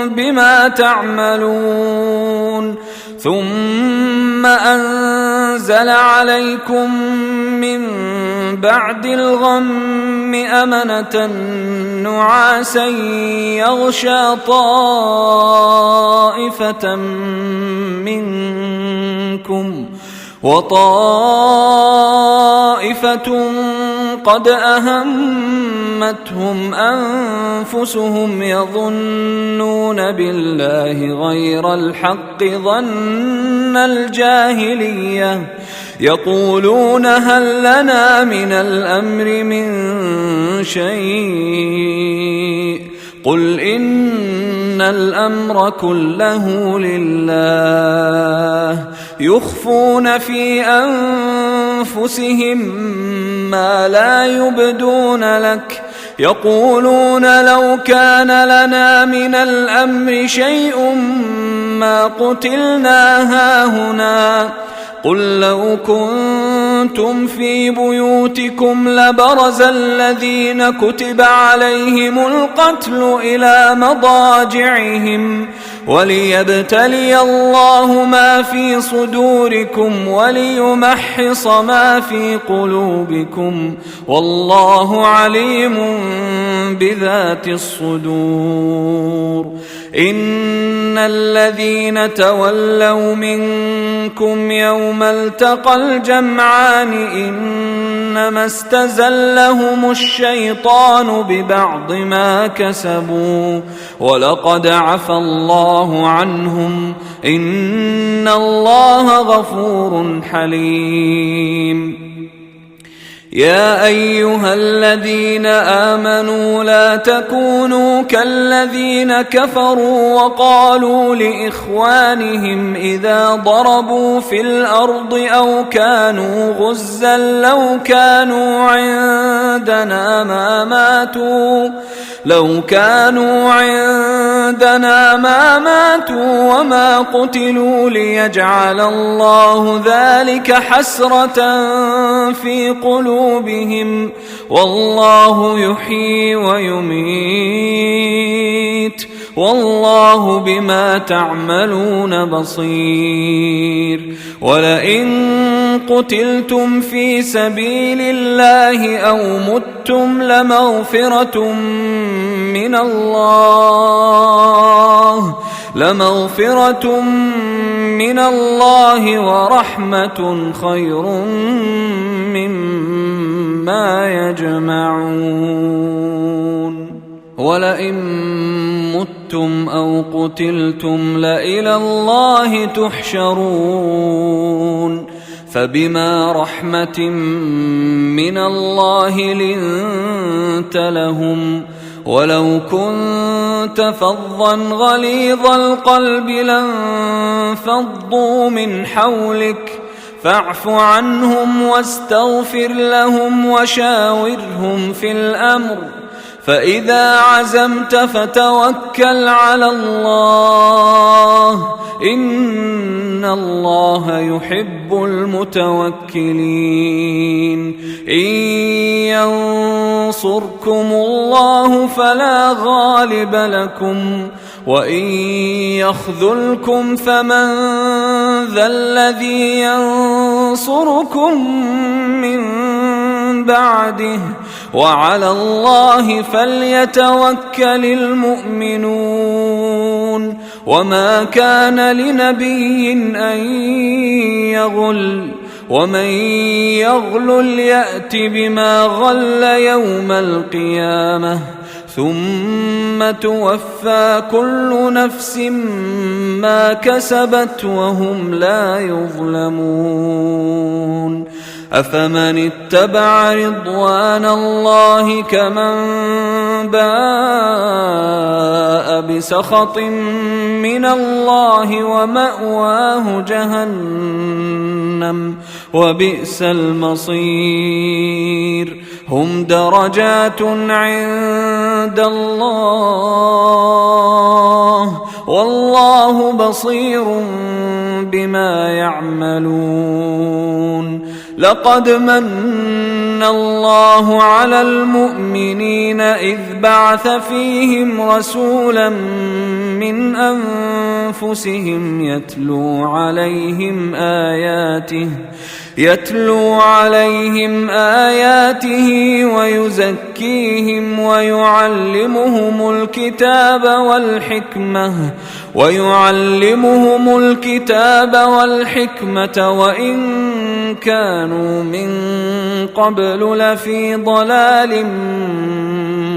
بما تعملون. ثم أنزل عليكم من بعد الغم أمنة نعاسا يغشى طائفة منكم وطائفة قد أهمتهم أنفسهم يظنون بالله غير الحق ظن الجاهلية يقولون هل لنا من الأمر من شيء قل إن الأمر كله لله يخفون في أنفسهم ما لا يبدون لك يقولون لو كان لنا من الأمر شيء ما قتلنا هاهنا قل لو كنتم في بيوتكم لبرز الذين كتب عليهم القتل إلى مضاجعهم وليبتلي الله ما في صدوركم وليمحص ما في قلوبكم والله عليم بذات الصدور. إن الذين تولوا منكم يوم التقى الجمعان الإيمان إنما استزلهم الشيطان ببعض ما كسبوا ولقد عفى الله عنهم إن الله غفور حليم. يا أيها الذين آمنوا لا تكونوا كالذين كفروا وقالوا لإخوانهم إذا ضربوا في الأرض أو كانوا غزا لو كانوا عندنا ما ماتوا وما قتلوا ليجعل الله ذلك حسرة في قلوبهم والله يحيي ويميت والله بما تعملون بصير. ولئن قتلتم في سبيل الله أو متم لمغفرة من الله ورحمة خير مما يجمعون. ولئن متم أو قتلتم لإلى الله تحشرون. فبما رحمة من الله لنت لهم ولو كنت فظا غليظ القلب لانفضوا من حولك فاعف عنهم واستغفر لهم وشاورهم في الأمر فإذا عزمت فتوكل على الله إن الله يحب المتوكلين. إن ينصركم الله فلا غالب لكم وإن يخذلكم فمن ذا الذي ينصركم من بعده وعلى الله فليتوكل المؤمنون. وما كان لنبي أن يغل ومن يغلل يأت بما غل يوم القيامة ثم توفى كل نفس ما كسبت وهم لا يظلمون. أفمن اتبع رضوان الله كمن باء بسخط من الله ومأواه جهنم وبئس المصير. هم درجات عند الله والله بصير بما يعملون. لقد من الله على المؤمنين إذ بعث فيهم رسولا من أنفسهم يتلو عليهم آياته ويزكيهم ويعلمهم الكتاب والحكمة وإن كانوا من قبل لفي ضلال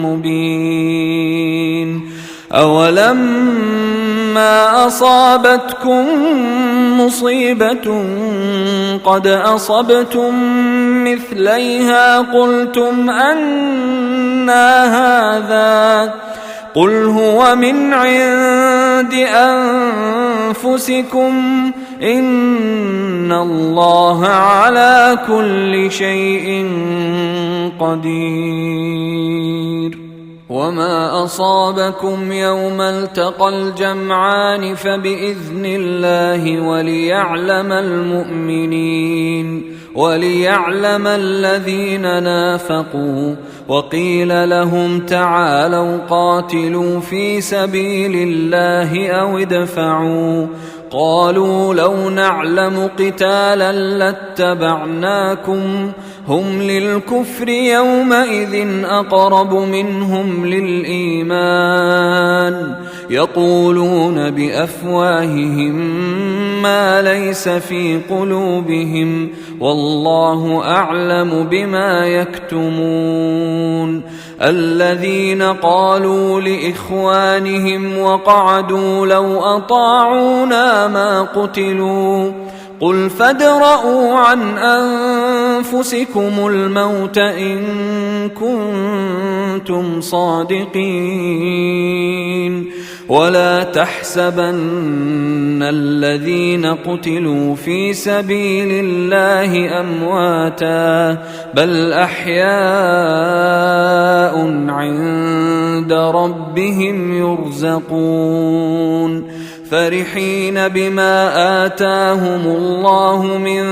مبين. أولما أصابتكم مصيبة قد أصبتم مثليها قلتم أنى هذا قل هو من عند أنفسكم إن الله على كل شيء قدير. وما أصابكم يوم التقى الجمعان فبإذن الله وليعلم الذين نافقوا. وقيل لهم تعالوا قاتلوا في سبيل الله أو ادفعوا قالوا لو نعلم قتالا لاتبعناكم هم للكفر يومئذ أقرب منهم للإيمان يقولون بأفواههم ما ليس في قلوبهم والله أعلم بما يكتمون. الذين قالوا لإخوانهم وقعدوا لو أطاعونا ما قتلوا قل فادرءوا عن أنفسكم الموت إن كنتم صادقين ولا تحسبن الذين قتلوا في سبيل الله أمواتا بل أحياء عند ربهم يرزقون فرحين بما آتاهم الله من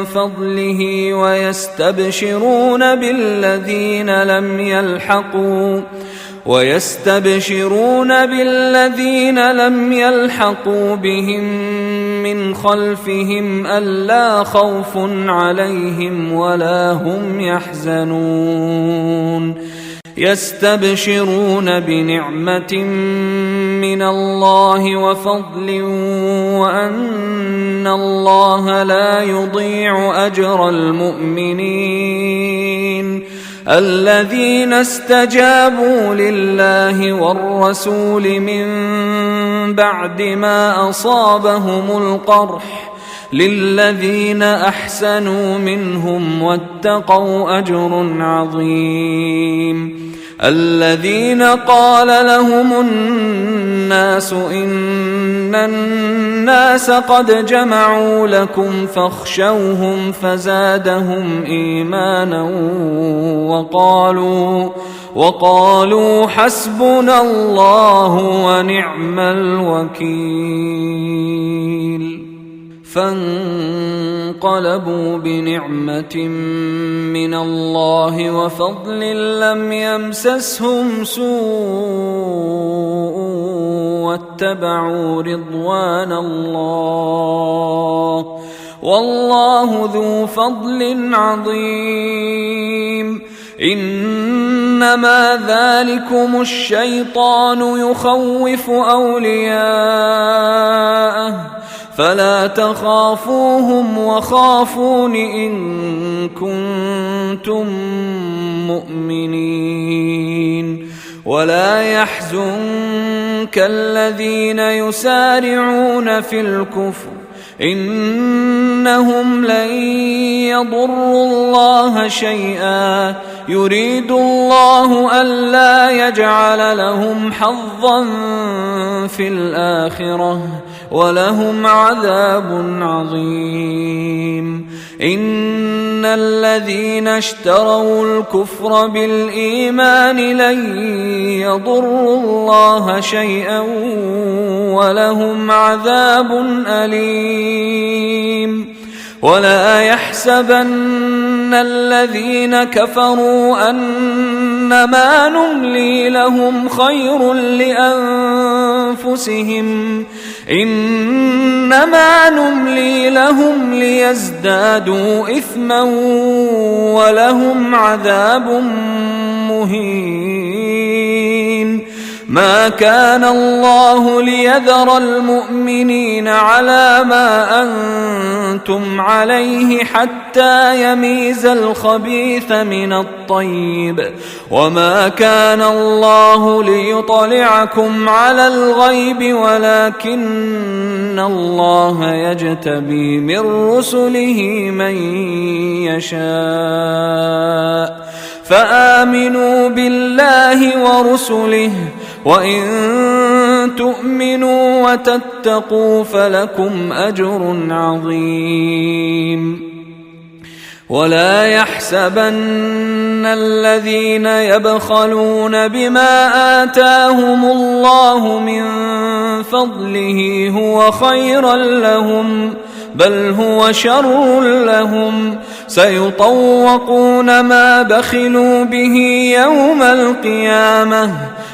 فضله ويستبشرون بالذين لم يلحقوا بهم من خلفهم ألا خوف عليهم ولا هم يحزنون يستبشرون بنعمة من الله وفضل وأن الله لا يضيع أجر المؤمنين الذين استجابوا لله والرسول من بعد ما أصابهم القرح للذين أحسنوا منهم واتقوا أجر عظيم. الذين قال لهم الناس إن الناس قد جمعوا لكم فاخشوهم فزادهم إيمانا وقالوا حسبنا الله ونعم الوكيل. فانقلبوا بنعمة من الله وفضل لم يمسسهم سوء واتبعوا رضوان الله والله ذو فضل عظيم. إنما ذلكم الشيطان يخوف أولياءه فلا تخافوهم وخافون إن كنتم مؤمنين. ولا يحزنك الذين يسارعون في الكفر إنهم لن يضروا الله شيئا يريد الله ألا يجعل لهم حظا في الآخرة ولهم عذاب عظيم. إن الذين اشتروا الكفر بالإيمان لن يضروا الله شيئا ولهم عذاب أليم. ولا يحسبن الذين كفروا أنما نملي لهم خير لأنفسهم إنما نملي لهم ليزدادوا إثما ولهم عذاب مهين. ما كان الله ليذر المؤمنين على ما أنتم عليه حتى يميز الخبيث من الطيب وما كان الله ليطلعكم على الغيب ولكن الله يجتبي من رسله من يشاء فآمنوا بالله ورسله وإن تؤمنوا وتتقوا فلكم أجر عظيم. ولا يحسبن الذين يبخلون بما آتاهم الله من فضله هو خيرا لهم بل هو شر لهم سيطوقون ما بخلوا به يوم القيامة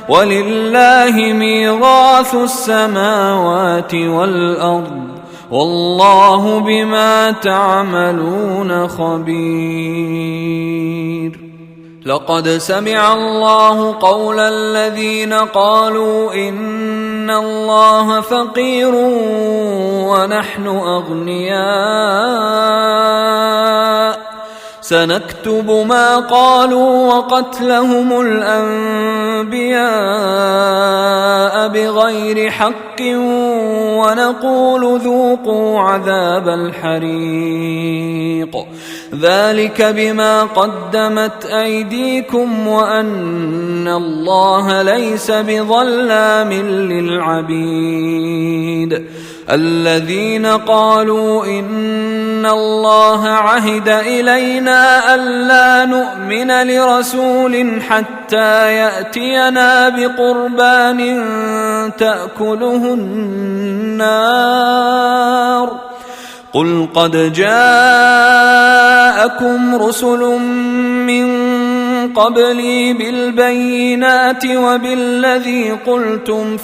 ولله ميراث السماوات والأرض والله بما تعملون خبير. لقد سمع الله قول الذين قالوا إن الله فقير ونحن أغنياء سنكتب ما قالوا وقتلهم الأنبياء بغير حق ونقول ذوقوا عذاب الحريق ذلك بما قدمت أيديكم وأن الله ليس بظلام للعبيد الذين قالوا إن الله عهد إلينا ألا نؤمن لرسول حتى يأتينا بقربان تأكله النار قل قد جاءكم رسل من قبلي بالبينات وبالذي قلتم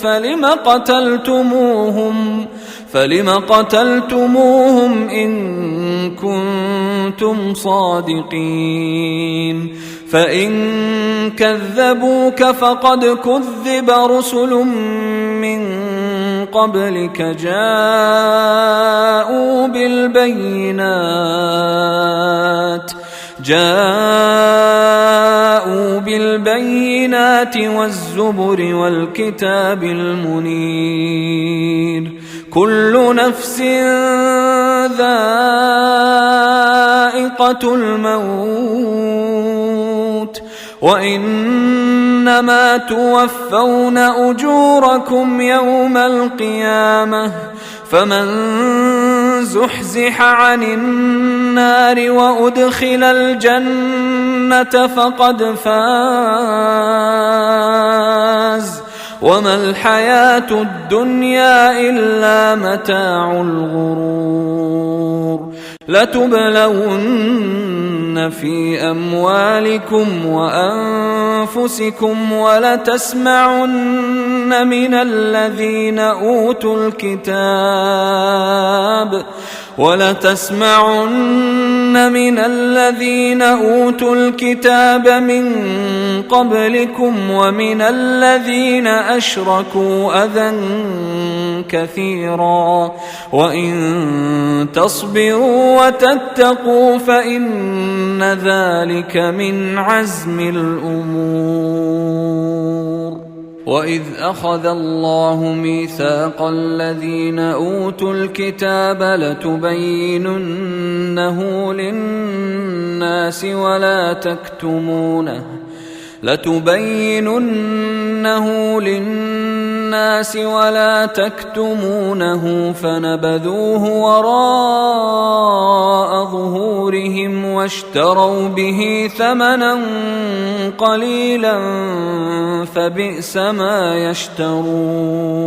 فلم قتلتموهم إن كنتم صادقين فإن كذبوك فقد كذب رسل من قبلك جاءوا بالبينات والزبر والكتاب المنير كل نفس ذائقة الموت وإنما توفون أجوركم يوم القيامة فمن زحزح عن النار وأدخل الجنة فقد فاز وما الحياة الدنيا إلا متاع الغرور لتبلون في أموالكم وأنفسكم ولتسمعن من الذين أوتوا الكتاب من قبلكم ومن الذين أشركوا أذى كثيرا وإن تصبروا وتتقوا فإن ذلك من عزم الأمور وإذ أخذ الله ميثاق الذين أوتوا الكتاب لتبيننه للناس ولا تكتمونه فنبذوه وراء ظهورهم واشتروا به ثمنا قليلا فبئس ما يشترون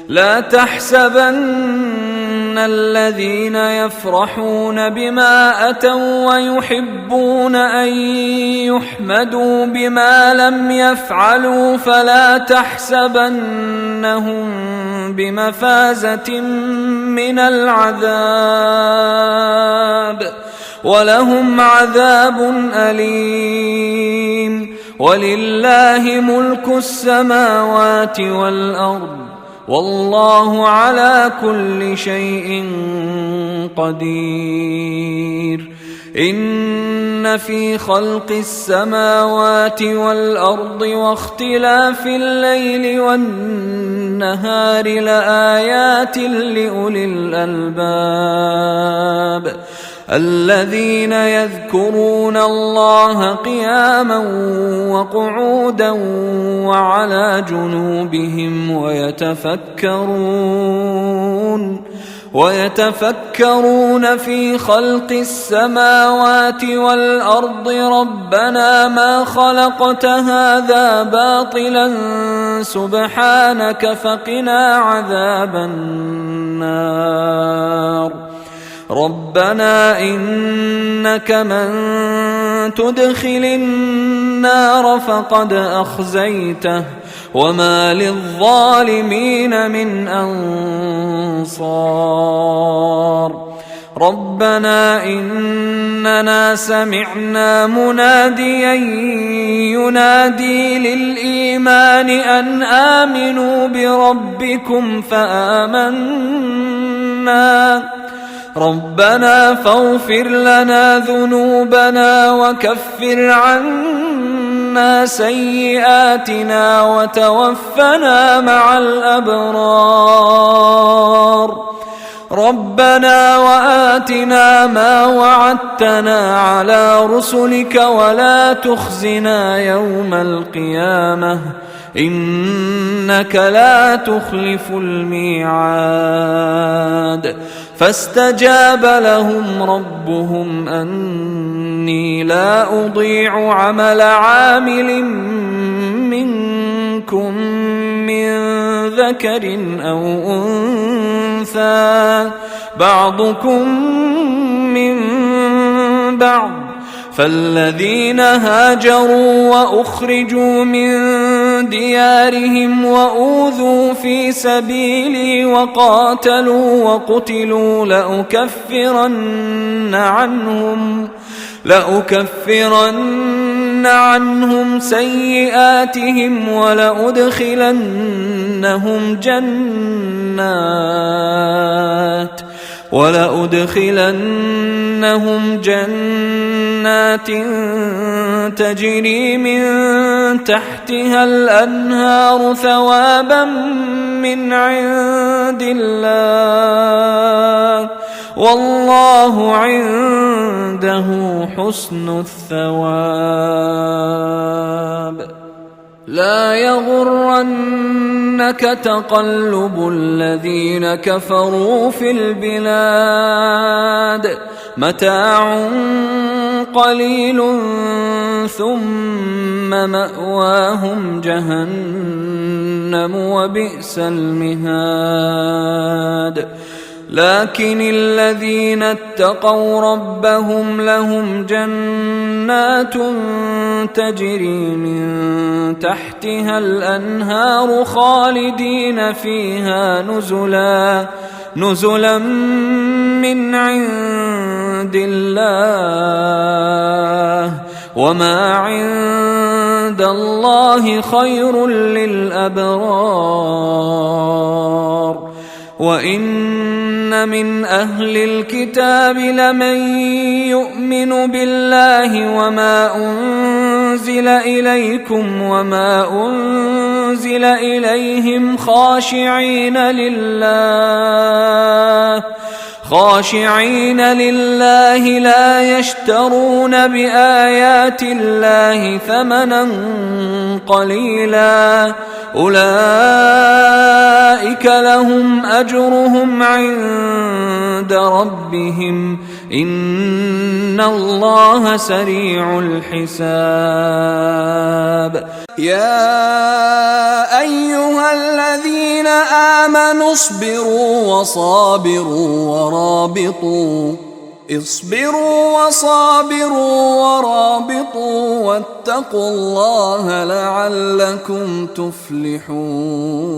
لا تحسبن الذين يفرحون بما أتوا ويحبون أن يحمدوا بما لم يفعلوا فلا تحسبنهم بمفازة من العذاب ولهم عذاب أليم ولله ملك السماوات والأرض والله على كل شيء قدير إن في خلق السماوات والأرض واختلاف الليل والنهار لآيات لأولي الألباب الذين يذكرون الله قياما وقعودا وعلى جنوبهم ويتفكرون في خلق السماوات والأرض ربنا ما خلقت هذا باطلا سبحانك فقنا عذاب النار ربنا إنك من تدخل النار فقد أخزيته وما للظالمين من أنصار ربنا إننا سمعنا مناديا ينادي للإيمان أن آمنوا بربكم فآمنا ربنا فاغفر لنا ذنوبنا وكفر عنا سيئاتنا وتوفنا مع الأبرار ربنا وآتنا ما وعدتنا على رسلك ولا تخزنا يوم القيامة إنك لا تخلف الميعاد فاستجاب لهم ربهم أني لا أضيع عمل عامل منكم من ذكر أو أنثى بعضكم من بعض فالذين هاجروا وأخرجوا من ديارهم وأوذوا في سبيلي وقاتلوا وقتلوا لأكفرن عنهم سيئاتهم ولأدخلنهم جنات تجري من تحتها الأنهار ثوابا من عند الله والله عنده حسن الثواب لا يغرنك تقلب الذين كفروا في البلاد متاع قليل ثم مأواهم جهنم وبئس المهاد لكن الذين اتقوا ربهم لهم جنات تجري من تحتها الأنهار خالدين فيها نزلا من عند الله وما عند الله خير للأبرار وإن من أهل الكتاب لمن يؤمن بالله وما أنزل إليكم وما أنزل إليهم خاشعين لله لا يشترون بآيات الله ثمنا قليلا أولئك لهم أجرهم عند ربهم إن الله سريع الحساب يا أيها الذين آمنوا اصبروا وصابروا ورابطوا واتقوا الله لعلكم تفلحون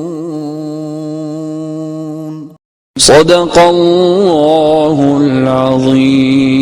صدق الله العظيم.